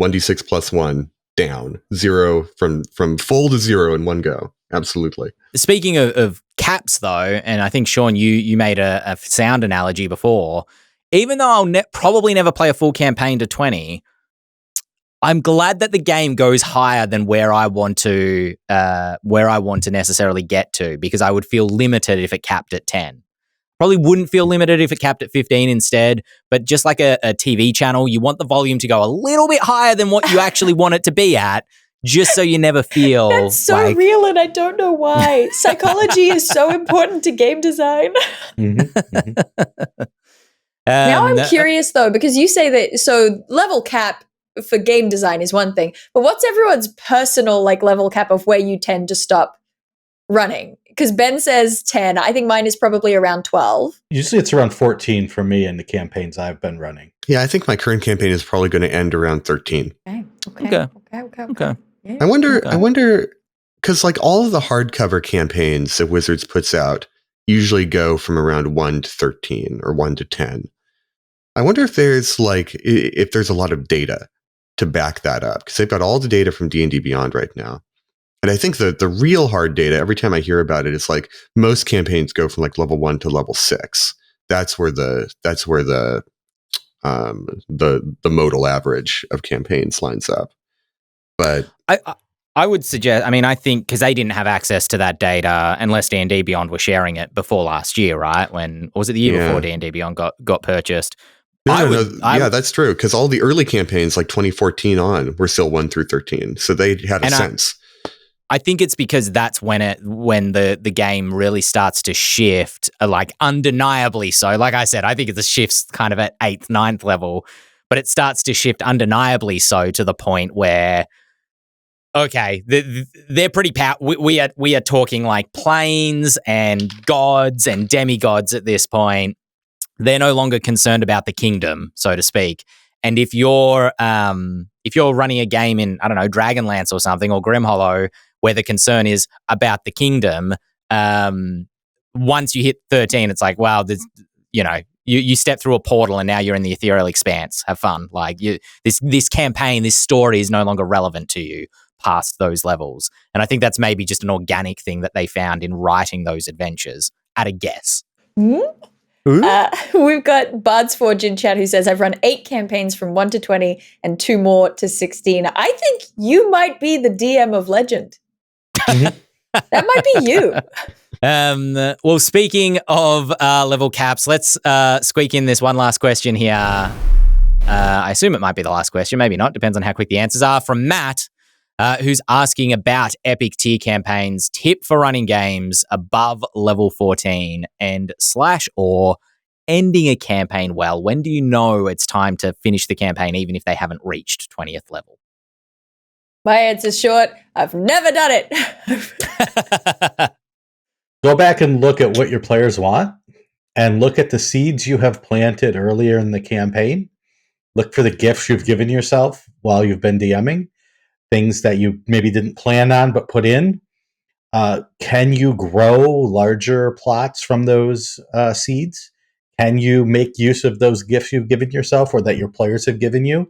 1d6 plus 1 down. 0 from full to 0 in one go. Absolutely. Speaking of caps, though, and I think, Shawn, you made a sound analogy before, even though I'll probably never play a full campaign to 20, I'm glad that the game goes higher than where I want to necessarily get to, because I would feel limited if it capped at 10. Probably wouldn't feel limited if it capped at 15 instead, but just like a TV channel, you want the volume to go a little bit higher than what you actually want it to be at, just so you never feel That's so like... real, and I don't know why. Psychology is so important to game design. Now I'm curious, though, because you say that, so level cap for game design is one thing, but what's everyone's personal like level cap of where you tend to stop running? Because Ben says 10. I think mine is probably around 12. Usually it's around 14 for me in the campaigns I've been running. Yeah, I think my current campaign is probably going to end around 13. Okay. Yeah. I wonder, because like all of the hardcover campaigns that Wizards puts out usually go from around 1 to 13 or 1 to 10. I wonder if there's a lot of data to back that up, because they've got all the data from D&D Beyond right now. And I think the real hard data, every time I hear about it, it's like most campaigns go from like level 1 to level 6. That's where the modal average of campaigns lines up. But I would suggest, I mean, I think because they didn't have access to that data unless D&D Beyond were sharing it before last year, right? When, or was it the year before D&D Beyond got purchased? No, that's true. Because all the early campaigns, like 2014 on, were still 1 through 13. So they had a sense. I think it's because that's when the game really starts to shift, like undeniably so. Like I said, I think it shifts kind of at 8th, 9th level, but it starts to shift undeniably so to the point where, okay, they're pretty we are talking like planes and gods and demigods at this point. They're no longer concerned about the kingdom, so to speak. And if you're running a game in, I don't know, Dragonlance or something, or Grimhollow, where the concern is about the kingdom, once you hit 13, it's like, wow, you step through a portal and now you're in the ethereal expanse. Have fun. Like this campaign, this story is no longer relevant to you past those levels. And I think that's maybe just an organic thing that they found in writing those adventures, at a guess. We've got Bard's Forge in chat who says, I've run 8 campaigns from 1 to 20 and 2 more to 16. I think you might be the DM of Legend. That might be you. Well, speaking of level caps, let's squeak in this one last question here. I assume it might be the last question, maybe not. Depends on how quick the answers are. From Matt, who's asking about epic tier campaigns, tip for running games above level 14 and / or ending a campaign well. When do you know it's time to finish the campaign, even if they haven't reached 20th level? My answer's short. I've never done it. Go back and look at what your players want and look at the seeds you have planted earlier in the campaign. Look for the gifts you've given yourself while you've been DMing, things that you maybe didn't plan on but put in. Can you grow larger plots from those seeds? Can you make use of those gifts you've given yourself or that your players have given you?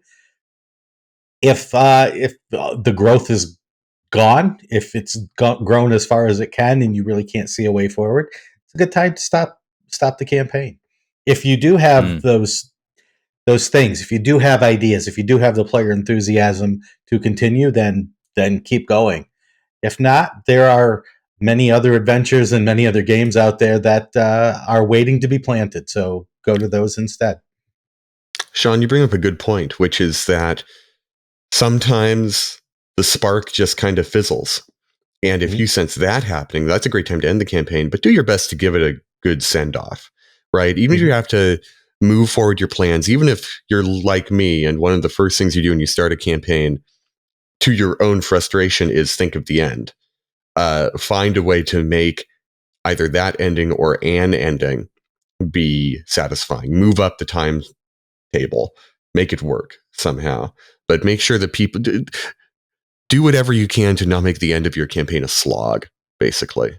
If the growth is gone, if it's grown as far as it can and you really can't see a way forward, it's a good time to stop the campaign. If you do have those things, if you do have ideas, if you do have the player enthusiasm to continue, then keep going. If not, there are many other adventures and many other games out there that are waiting to be planted. So go to those instead. Shawn, you bring up a good point, which is that sometimes the spark just kind of fizzles. And if you sense that happening, that's a great time to end the campaign, but do your best to give it a good send-off, right? Even if you have to move forward your plans, even if you're like me and one of the first things you do when you start a campaign, to your own frustration, is think of the end. Find a way to make either that ending or an ending be satisfying. Move up the timetable. Make it work somehow. But make sure that people do whatever you can to not make the end of your campaign a slog, basically.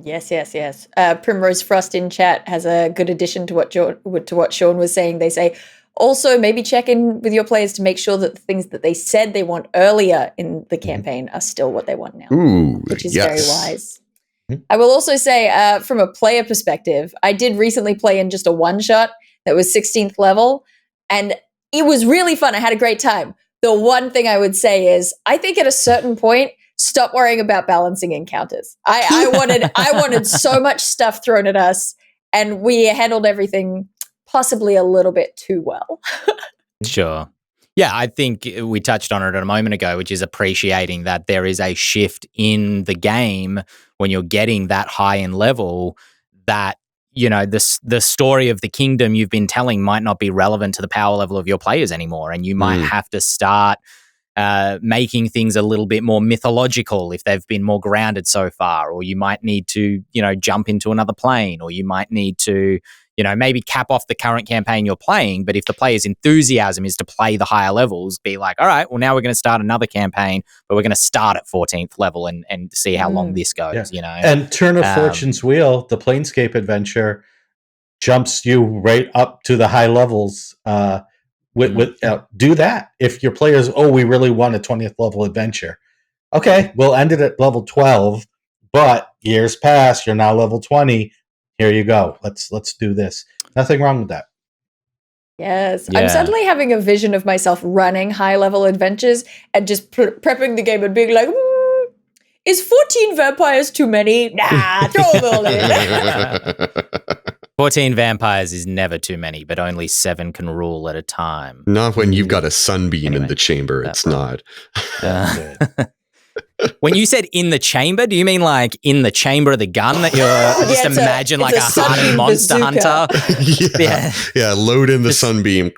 Yes. Primrose Frost in chat has a good addition to what Shawn was saying. They say, also, maybe check in with your players to make sure that the things that they said they want earlier in the campaign are still what they want now, which is very wise. I will also say, from a player perspective, I did recently play in just a one-shot that was 16th level, and it was really fun. I had a great time. The one thing I would say is, I think at a certain point, stop worrying about balancing encounters. I wanted so much stuff thrown at us, and we handled everything possibly a little bit too well. Sure. Yeah, I think we touched on it a moment ago, which is appreciating that there is a shift in the game when you're getting that high in level, that, you know, the story of the kingdom you've been telling might not be relevant to the power level of your players anymore, and you might have to start making things a little bit more mythological if they've been more grounded so far, or you might need to, you know, jump into another plane, or you might need to, you know, maybe cap off the current campaign you're playing. But if the player's enthusiasm is to play the higher levels, be like, all right, well, now we're going to start another campaign, but we're going to start at 14th level and see how long this goes, you know. And Turn of Fortune's Wheel, the Planescape adventure, jumps you right up to the high levels. Do that. If your players, we really want a 20th level adventure. Okay, we'll end it at level 12, but years pass, you're now level 20. Here you go. Let's do this. Nothing wrong with that. Yes. Yeah. I'm suddenly having a vision of myself running high-level adventures and just prepping the game and being like, is 14 vampires too many? Nah, throw them all in. 14 vampires is never too many, but only 7 can rule at a time. Not when you've got a sunbeam in the chamber. It's not. When you said in the chamber, do you mean like in the chamber of the gun that you're just imagine like a hardened monster hunter? Yeah, load in the sunbeam.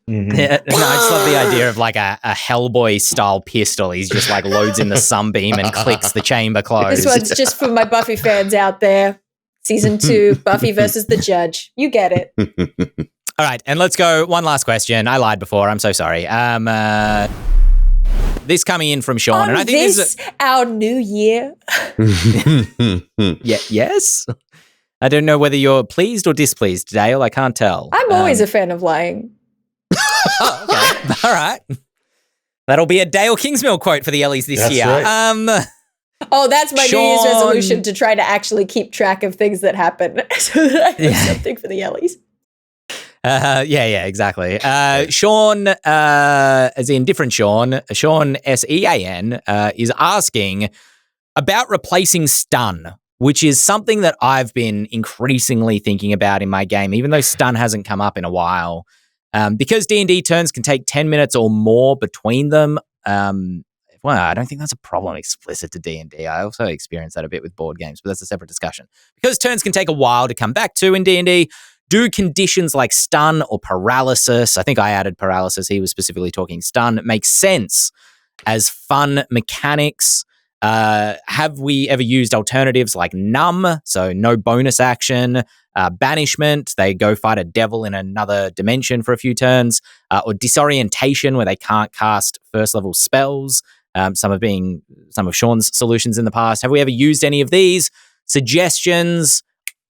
Yeah, no, I just love the idea of like a Hellboy style pistol. He's just like loads in the sunbeam and clicks the chamber closed. This one's just for my Buffy fans out there. Season 2, Buffy versus the Judge. You get it. All right, and let's go. One last question. I lied before. I'm so sorry. This coming in from Shawn, and I think this is our new year. Yes. I don't know whether you're pleased or displeased, Dael. I can't tell. I'm always a fan of lying. Oh, okay. All right. That'll be a Dael Kingsmill quote for the Ellies this year. Right. That's my New Year's resolution, to try to actually keep track of things that happen so that I have something for the Ellies. Yeah, exactly. Shawn, as in different Shawn, Shawn SEAN, is asking about replacing stun, which is something that I've been increasingly thinking about in my game, even though stun hasn't come up in a while. Because D&D turns can take 10 minutes or more between them. Well, I don't think that's a problem explicit to D&D. I also experience that a bit with board games, but that's a separate discussion. Because turns can take a while to come back to in D&D, do conditions like stun or paralysis, I think I added paralysis, he was specifically talking stun, make sense as fun mechanics? Have we ever used alternatives like numb, so no bonus action, banishment, they go fight a devil in another dimension for a few turns, or disorientation, where they can't cast first level spells? Some of Shawn's solutions in the past. Have we ever used any of these suggestions?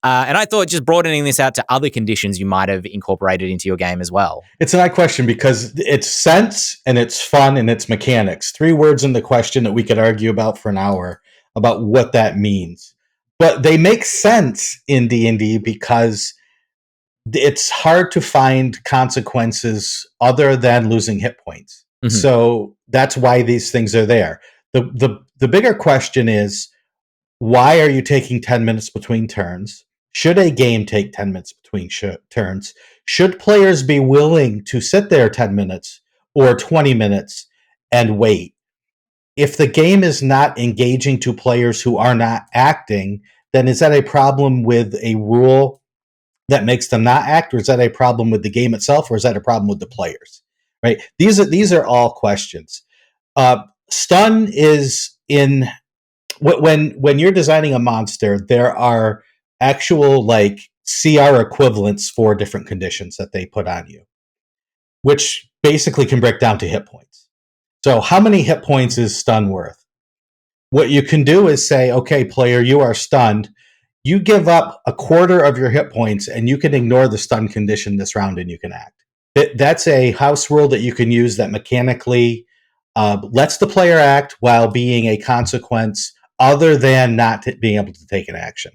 And I thought just broadening this out to other conditions you might have incorporated into your game as well. It's an odd question because it's sense and it's fun and it's mechanics. 3 words in the question that we could argue about for an hour about what that means. But they make sense in D&D because it's hard to find consequences other than losing hit points. Mm-hmm. So that's why these things are there. The bigger question is, why are you taking 10 minutes between turns? Should a game take 10 minutes between turns? Should players be willing to sit there 10 minutes or 20 minutes and wait? If the game is not engaging to players who are not acting, then is that a problem with a rule that makes them not act, or is that a problem with the game itself, or is that a problem with the players? Right? These are all questions. Stun is in when you're designing a monster, there are actual like CR equivalents for different conditions that they put on you, which basically can break down to hit points. So how many hit points is stun worth? What you can do is say, okay, player, you are stunned. You give up a quarter of your hit points and you can ignore the stun condition this round and you can act. That's a house rule that you can use that mechanically lets the player act while being a consequence other than not being able to take an action.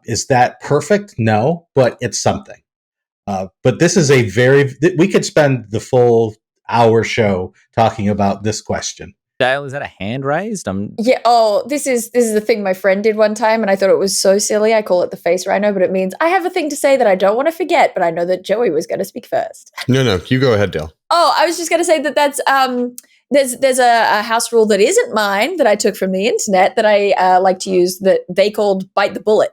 Is that perfect? No, but it's something. But this is we could spend the full hour show talking about this question. Dael, is that a hand raised? Yeah. Oh, this is the thing my friend did one time, and I thought it was so silly. I call it the face rhino, but it means I have a thing to say that I don't want to forget, but I know that Joey was going to speak first. No, you go ahead, Dael. Oh, I was just going to say that's there's a house rule that isn't mine that I took from the internet that I like to use that they called bite the bullet.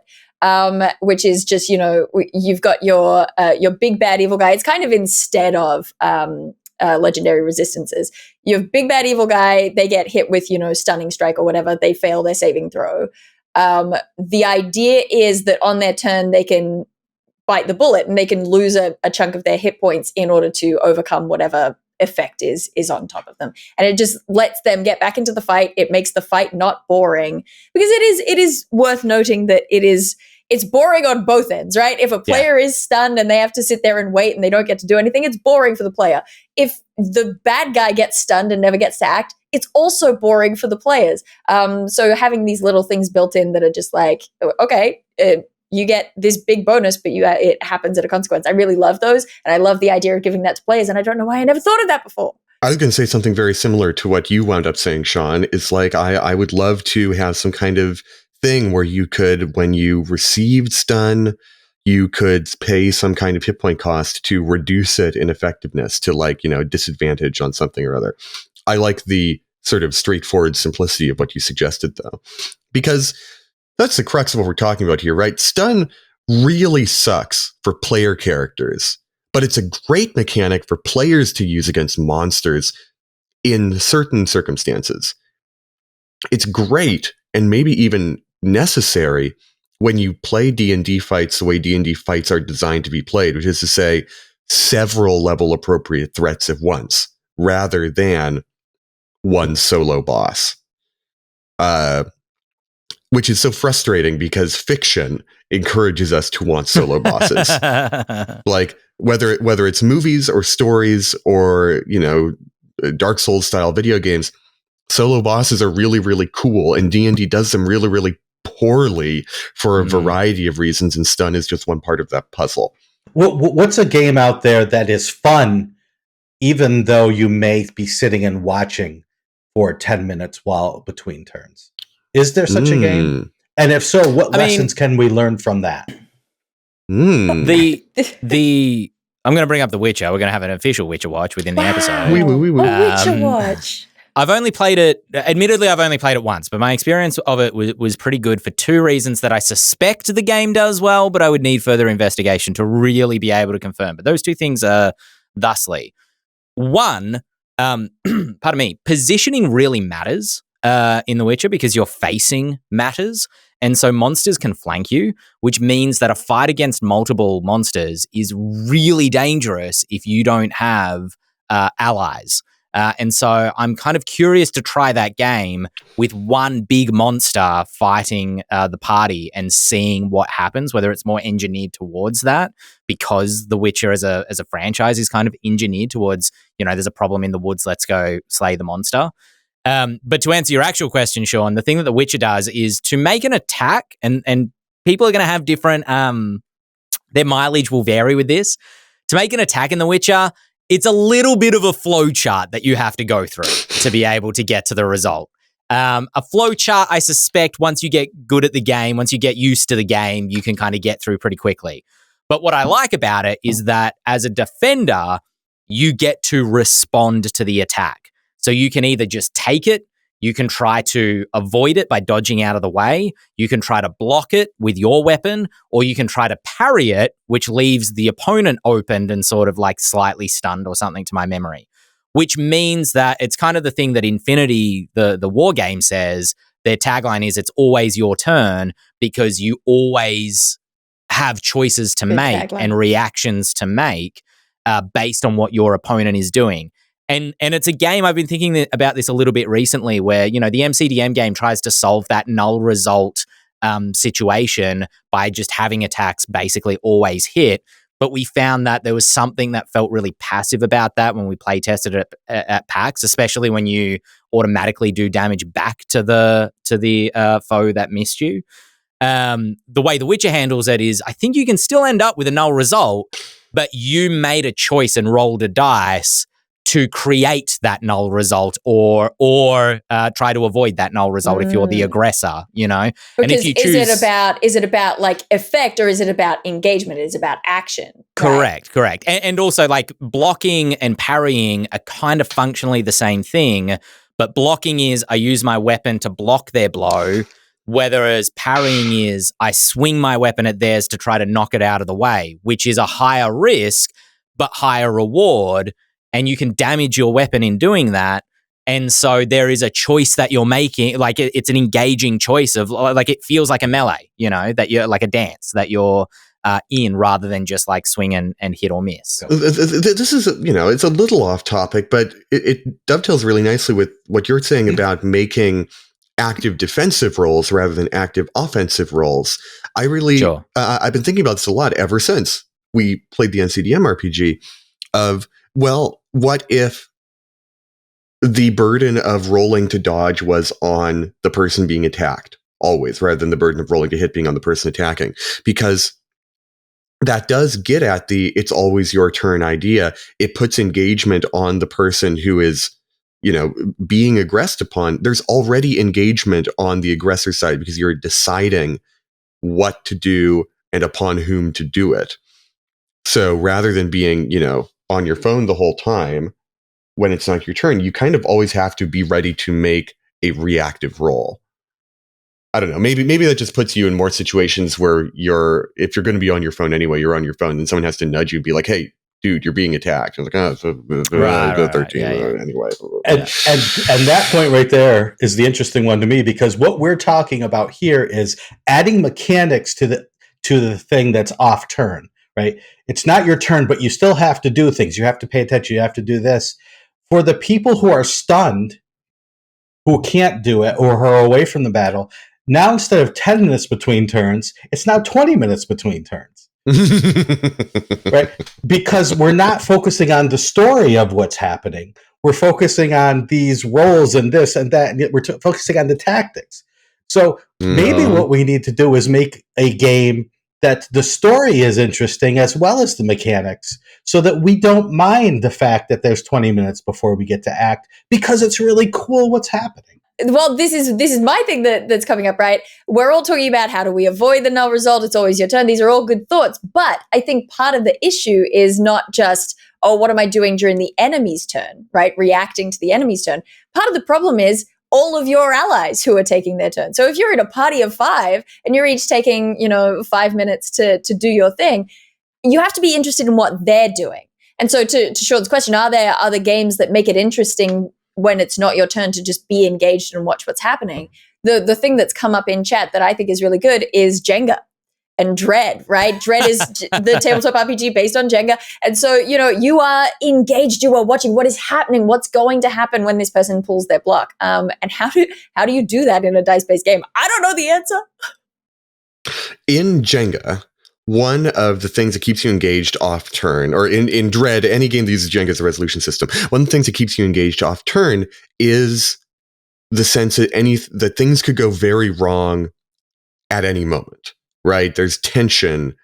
Which is just, you've got your big bad evil guy. It's kind of instead of legendary resistances. You have big bad evil guy. They get hit with, stunning strike or whatever. They fail their saving throw. The idea is that on their turn, they can bite the bullet and they can lose a chunk of their hit points in order to overcome whatever effect is on top of them. And it just lets them get back into the fight. It makes the fight not boring, because it is worth noting that it's boring on both ends, right? If a player is stunned and they have to sit there and wait and they don't get to do anything, it's boring for the player. If the bad guy gets stunned and never gets to act, it's also boring for the players. So having these little things built in that are just like, okay, you get this big bonus, but it happens at a consequence. I really love those, and I love the idea of giving that to players, and I don't know why I never thought of that before. I was going to say something very similar to what you wound up saying, Shawn. It's like I would love to have some kind of thing where you could, when you received stun, you could pay some kind of hit point cost to reduce it in effectiveness to disadvantage on something or other. I like the sort of straightforward simplicity of what you suggested, though, because that's the crux of what we're talking about here, right? Stun really sucks for player characters, but it's a great mechanic for players to use against monsters in certain circumstances. It's great and maybe even necessary when you play D&D fights the way D&D fights are designed to be played, which is to say several level appropriate threats at once rather than one solo boss. Which is so frustrating because fiction encourages us to want solo bosses. Like whether it's movies or stories or, Dark Souls style video games, solo bosses are really, really cool, and D&D does them really, really poorly for a variety of reasons, and stun is just one part of that puzzle. What's a game out there that is fun, even though you may be sitting and watching for 10 minutes while between turns? Is there such a game? And if so, what lessons can we learn from that? I'm going to bring up The Witcher. We're going to have an official Witcher watch within the episode. Witcher watch. I've only played it, admittedly, I've only played it once, but my experience of it was pretty good for two reasons that I suspect the game does well, but I would need further investigation to really be able to confirm. But those two things are thusly. One, positioning really matters in The Witcher because your facing matters. And so monsters can flank you, which means that a fight against multiple monsters is really dangerous if you don't have allies. And so I'm kind of curious to try that game with one big monster fighting the party and seeing what happens, whether it's more engineered towards that, because The Witcher as a franchise is kind of engineered towards, there's a problem in the woods, let's go slay the monster. But to answer your actual question, Shawn, the thing that The Witcher does is to make an attack, and people are going to have different, their mileage will vary with this. To make an attack in The Witcher, it's a little bit of a flow chart that you have to go through to be able to get to the result. A flow chart, I suspect, once you get good at the game, once you get used to the game, you can kind of get through pretty quickly. But what I like about it is that as a defender, you get to respond to the attack. So you can either just take it, you can try to avoid it by dodging out of the way, you can try to block it with your weapon, or you can try to parry it, which leaves the opponent opened and sort of like slightly stunned or something to my memory. Which means that it's kind of the thing that Infinity, the war game, says. Their tagline is, it's always your turn, because you always have choices to make and reactions to make based on what your opponent is doing. And it's a game, I've been thinking about this a little bit recently, where, the MCDM game tries to solve that null result situation by just having attacks basically always hit. But we found that there was something that felt really passive about that when we play tested it at PAX, especially when you automatically do damage back to the foe that missed you. The way The Witcher handles it is, I think you can still end up with a null result, but you made a choice and rolled a dice to create that null result or try to avoid that null result if you're the aggressor, you know? Because and if you choose, is it about like effect, or is it about engagement? Is it about action? Correct. And also, like, blocking and parrying are kind of functionally the same thing, but blocking is I use my weapon to block their blow, whereas parrying is I swing my weapon at theirs to try to knock it out of the way, which is a higher risk but higher reward, and you can damage your weapon in doing that. And so there is a choice that you're making, like it's an engaging choice of, like, it feels like a melee, you know, that you're like a dance that you're in, rather than just like swing and hit or miss. This is, you know, it's a little off topic, but it dovetails really nicely with what you're saying about making active defensive roles rather than active offensive roles. I really, Sure. I've been thinking about this a lot ever since we played the NCDM RPG of, well, what if the burden of rolling to dodge was on the person being attacked always, rather than the burden of rolling to hit being on the person attacking? Because that does get at the it's always your turn idea. It puts engagement on the person who is, you know, being aggressed upon. There's already engagement on the aggressor side because you're deciding what to do and upon whom to do it. So rather than being, you know, on your phone the whole time when it's not your turn, you kind of always have to be ready to make a reactive roll. I don't know. Maybe that just puts you in more situations where if you're going to be on your phone anyway, you're on your phone, and someone has to nudge you and be like, "Hey, dude, you're being attacked." I was like, "Oh, 13 anyway." And that point right there is the interesting one to me, because what we're talking about here is adding mechanics to the thing that's off turn, right? It's not your turn, but you still have to do things. You have to pay attention. You have to do this. For the people who are stunned, who can't do it or who are away from the battle, now instead of 10 minutes between turns, it's now 20 minutes between turns. Right? Because we're not focusing on the story of what's happening. We're focusing on these roles and this and that, and we're focusing on the tactics. So maybe what we need to do is make a game that the story is interesting as well as the mechanics, so that we don't mind the fact that there's 20 minutes before we get to act, because it's really cool what's happening. Well, this is my thing that's coming up, right? We're all talking about how do we avoid the null result? It's always your turn. These are all good thoughts. But I think part of the issue is not just, oh, what am I doing during the enemy's turn, right? Reacting to the enemy's turn. Part of the problem is all of your allies who are taking their turn. So if you're in a party of 5 and you're each taking, 5 minutes to do your thing, you have to be interested in what they're doing. And so to Shawn's question, are there other games that make it interesting when it's not your turn to just be engaged and watch what's happening? The thing that's come up in chat that I think is really good is Jenga and Dread, right? Dread is the tabletop RPG based on Jenga. And so, you are engaged, you are watching what is happening, what's going to happen when this person pulls their block. And how do you do that in a dice-based game? I don't know the answer. In Jenga, one of the things that keeps you engaged off turn, or in Dread, any game that uses Jenga as a resolution system, one of the things that keeps you engaged off turn is the sense that things could go very wrong at any moment, right? There's tension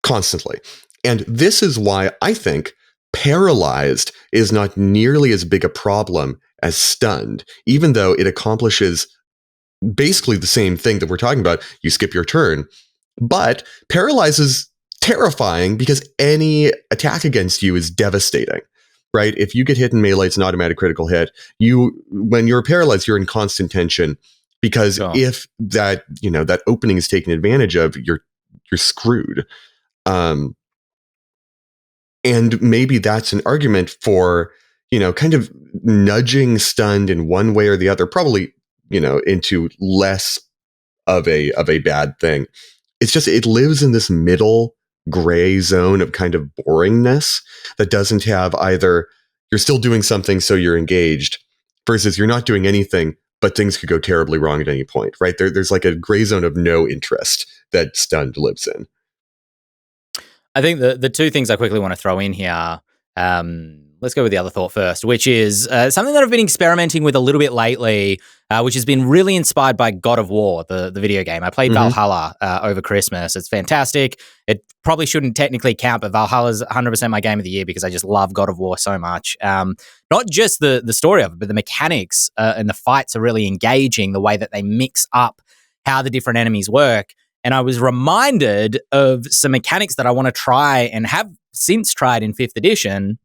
constantly. And this is why I think paralyzed is not nearly as big a problem as stunned, even though it accomplishes basically the same thing that we're talking about. You skip your turn. But paralyzed is terrifying because any attack against you is devastating, right? If you get hit in melee, it's an automatic critical hit. When you're paralyzed, you're in constant tension, because if that opening is taken advantage of, you're screwed. And maybe that's an argument for, kind of nudging stunned in one way or the other, probably, into less of a bad thing. It's just, it lives in this middle gray zone of kind of boringness that doesn't have either you're still doing something so you're engaged versus you're not doing anything, but things could go terribly wrong at any point, right? There's like a gray zone of no interest that stunned lives in. I think the two things I quickly want to throw in here, let's go with the other thought first, which is something that I've been experimenting with a little bit lately, which has been really inspired by God of War, the video game. I played Valhalla over Christmas. It's fantastic. It probably shouldn't technically count, but Valhalla's 100% my game of the year because I just love God of War so much. Not just the story of it, but the mechanics and the fights are really engaging, the way that they mix up how the different enemies work. And I was reminded of some mechanics that I want to try and have since tried in 5th edition,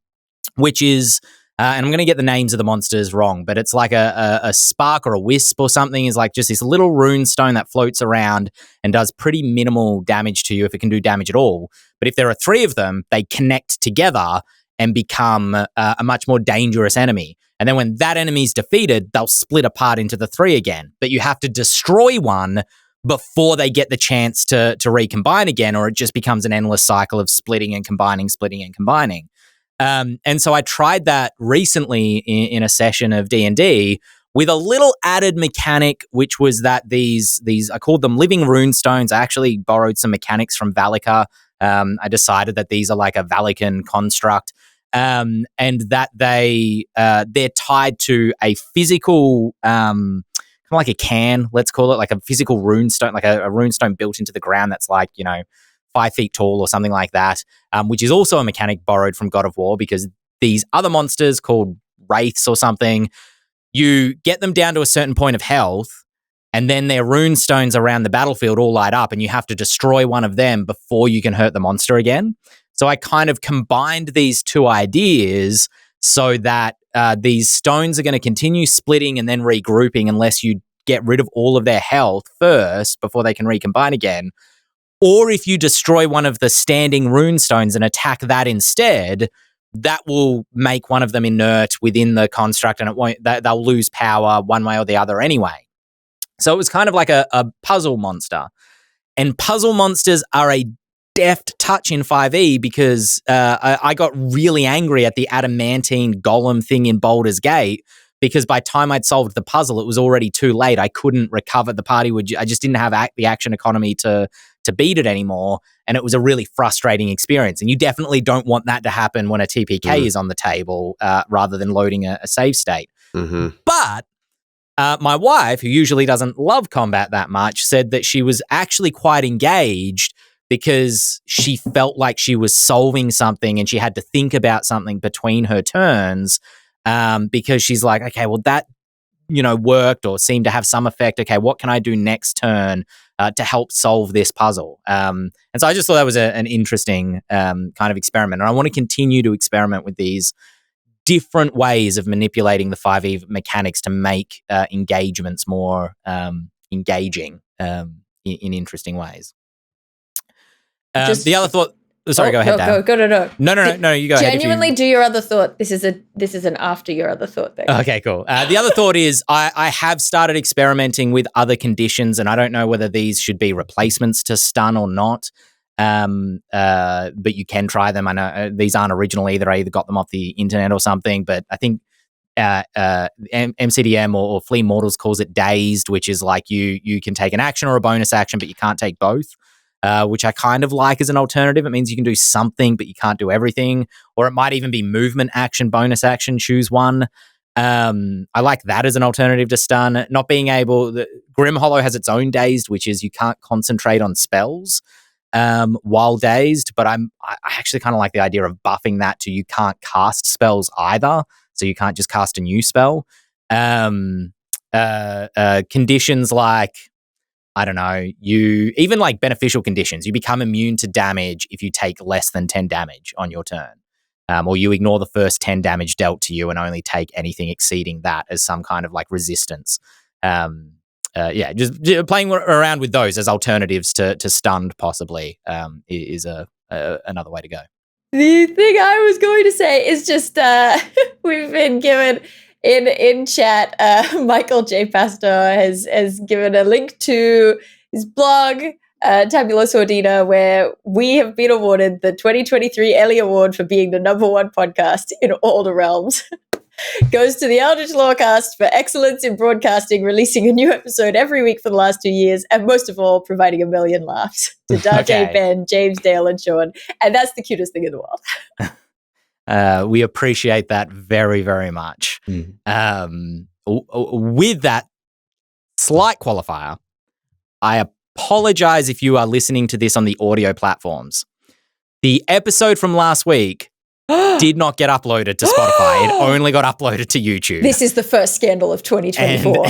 which is, and I'm going to get the names of the monsters wrong, but it's like a spark or a wisp or something, is like just this little rune stone that floats around and does pretty minimal damage to you if it can do damage at all. But if there are 3 of them, they connect together and become a much more dangerous enemy. And then when that enemy's defeated, they'll split apart into the 3 again. But you have to destroy one before they get the chance to recombine again, or it just becomes an endless cycle of splitting and combining. And so I tried that recently in a session of D&D with a little added mechanic, which was that these I called them living rune stones. I actually borrowed some mechanics from Valica. I decided that these are like a Valican construct, and that they're tied to a physical kind of like a can, let's call it, like a physical rune stone, like a rune stone built into the ground that's like, 5 feet tall or something like that, which is also a mechanic borrowed from God of War, because these other monsters called wraiths or something, you get them down to a certain point of health and then their rune stones around the battlefield all light up and you have to destroy one of them before you can hurt the monster again. So I kind of combined these 2 ideas so that these stones are going to continue splitting and then regrouping unless you get rid of all of their health first before they can recombine again. Or if you destroy one of the standing rune stones and attack that instead, that will make one of them inert within the construct and they'll lose power one way or the other anyway. So it was kind of like a puzzle monster. And puzzle monsters are a deft touch in 5e because I got really angry at the adamantine golem thing in Baldur's Gate, because by the time I'd solved the puzzle, it was already too late. I couldn't recover. The party I just didn't have the action economy to beat it anymore, and it was a really frustrating experience. And you definitely don't want that to happen when a TPK is on the table rather than loading a save state. But my wife, who usually doesn't love combat that much, said that she was actually quite engaged because she felt like she was solving something and she had to think about something between her turns, because she's like, okay, well, that, worked or seemed to have some effect. Okay, what can I do next turn to help solve this puzzle? And so I just thought that was an interesting kind of experiment. And I want to continue to experiment with these different ways of manipulating the 5e mechanics to make engagements more engaging in interesting ways. The other thought. Sorry, go ahead, Dael. No, you go ahead. Genuinely do your other thought. This is an after your other thought thing. Okay, cool. The other thought is I have started experimenting with other conditions, and I don't know whether these should be replacements to stun or not. But you can try them. I know these aren't original either. I either got them off the internet or something, but I think MCDM or Flea Mortals calls it dazed, which is like you can take an action or a bonus action, but you can't take both. Which I kind of like as an alternative. It means you can do something, but you can't do everything. Or it might even be movement action, bonus action, choose one. I like that as an alternative to stun. Not being able... Grim Hollow has its own dazed, which is you can't concentrate on spells while dazed, but I actually kind of like the idea of buffing that to you can't cast spells either, so you can't just cast a new spell. Conditions like... I don't know, even like beneficial conditions, you become immune to damage if you take less than 10 damage on your turn. Or you ignore the first 10 damage dealt to you and only take anything exceeding that as some kind of like resistance. Just playing around with those as alternatives to stunned possibly is another way to go. The thing I was going to say is just we've been given... In chat, Michael J. Pastor has given a link to his blog, Tabula Sordina, where we have been awarded the 2023 Ellie Award for being the #1 podcast in all the realms. Goes to the Eldritch Lorecast for excellence in broadcasting, releasing a new episode every week for the last 2 years, and most of all, providing a million laughs to Dante, Ben, James, Dael, and Shawn. And that's the cutest thing in the world. We appreciate that very, very much. With that slight qualifier, I apologize if you are listening to this on the audio platforms. The episode from last week did not get uploaded to Spotify. It only got uploaded to YouTube. This is the first scandal of 2024.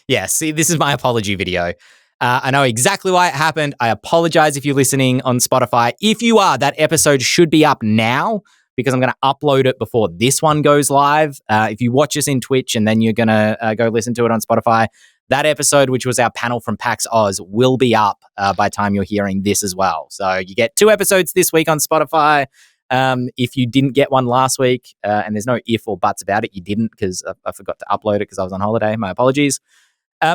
Yeah, see, this is my apology video. I know exactly why it happened. I apologize if you're listening on Spotify. If you are, that episode should be up now because I'm going to upload it before this one goes live. If you watch us in Twitch and then you're going to go listen to it on Spotify, that episode, which was our panel from PAX Oz, will be up by the time you're hearing this as well. So you get 2 episodes this week on Spotify. If you didn't get one last week, and there's no if or buts about it, you didn't because I forgot to upload it because I was on holiday. My apologies.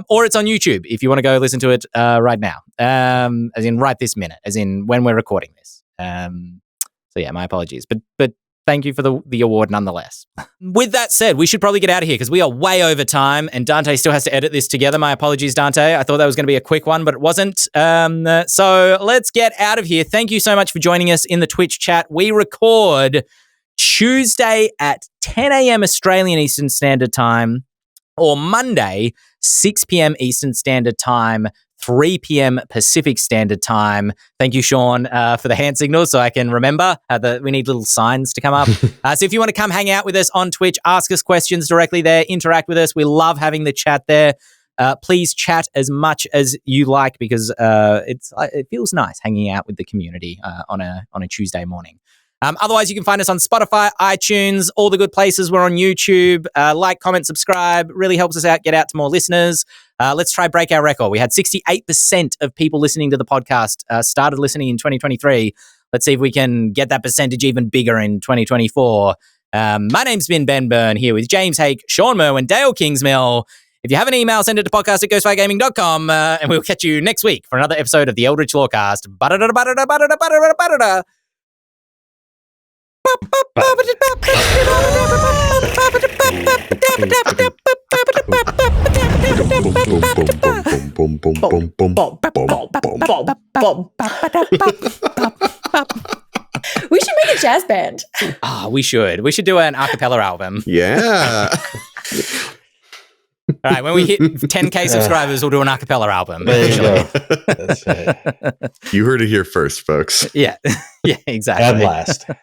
Or it's on YouTube if you want to go listen to it right now, as in right this minute, as in when we're recording this. So yeah, my apologies. But thank you for the award nonetheless. With that said, we should probably get out of here because we are way over time and Dante still has to edit this together. My apologies, Dante. I thought that was going to be a quick one, but it wasn't. So let's get out of here. Thank you so much for joining us in the Twitch chat. We record Tuesday at 10 a.m. Australian Eastern Standard Time or Monday, 6 p.m. Eastern Standard Time, 3 p.m. Pacific Standard Time. Thank you, Shawn, for the hand signals so I can remember that we need little signs to come up. So if you want to come hang out with us on Twitch, ask us questions directly there, interact with us. We love having the chat there. Please chat as much as you like because it feels nice hanging out with the community on a Tuesday morning. Otherwise, you can find us on Spotify, iTunes, all the good places. We're on YouTube. Like, comment, subscribe. Really helps us out, get out to more listeners. Let's try break our record. We had 68% of people listening to the podcast started listening in 2023. Let's see if we can get that percentage even bigger in 2024. My name's been Ben Byrne here with James Hake, Shawn Merwin, Dael Kingsmill. If you have an email, send it to podcast@ghostfiregaming.com and we'll catch you next week for another episode of the Eldritch Lorecast. We should make a jazz band. We should. We should do an a cappella album. Yeah. All right, when we hit 10K subscribers, we'll do an a cappella album. There you go. That's it. You heard it here first, folks. Yeah, exactly. And last.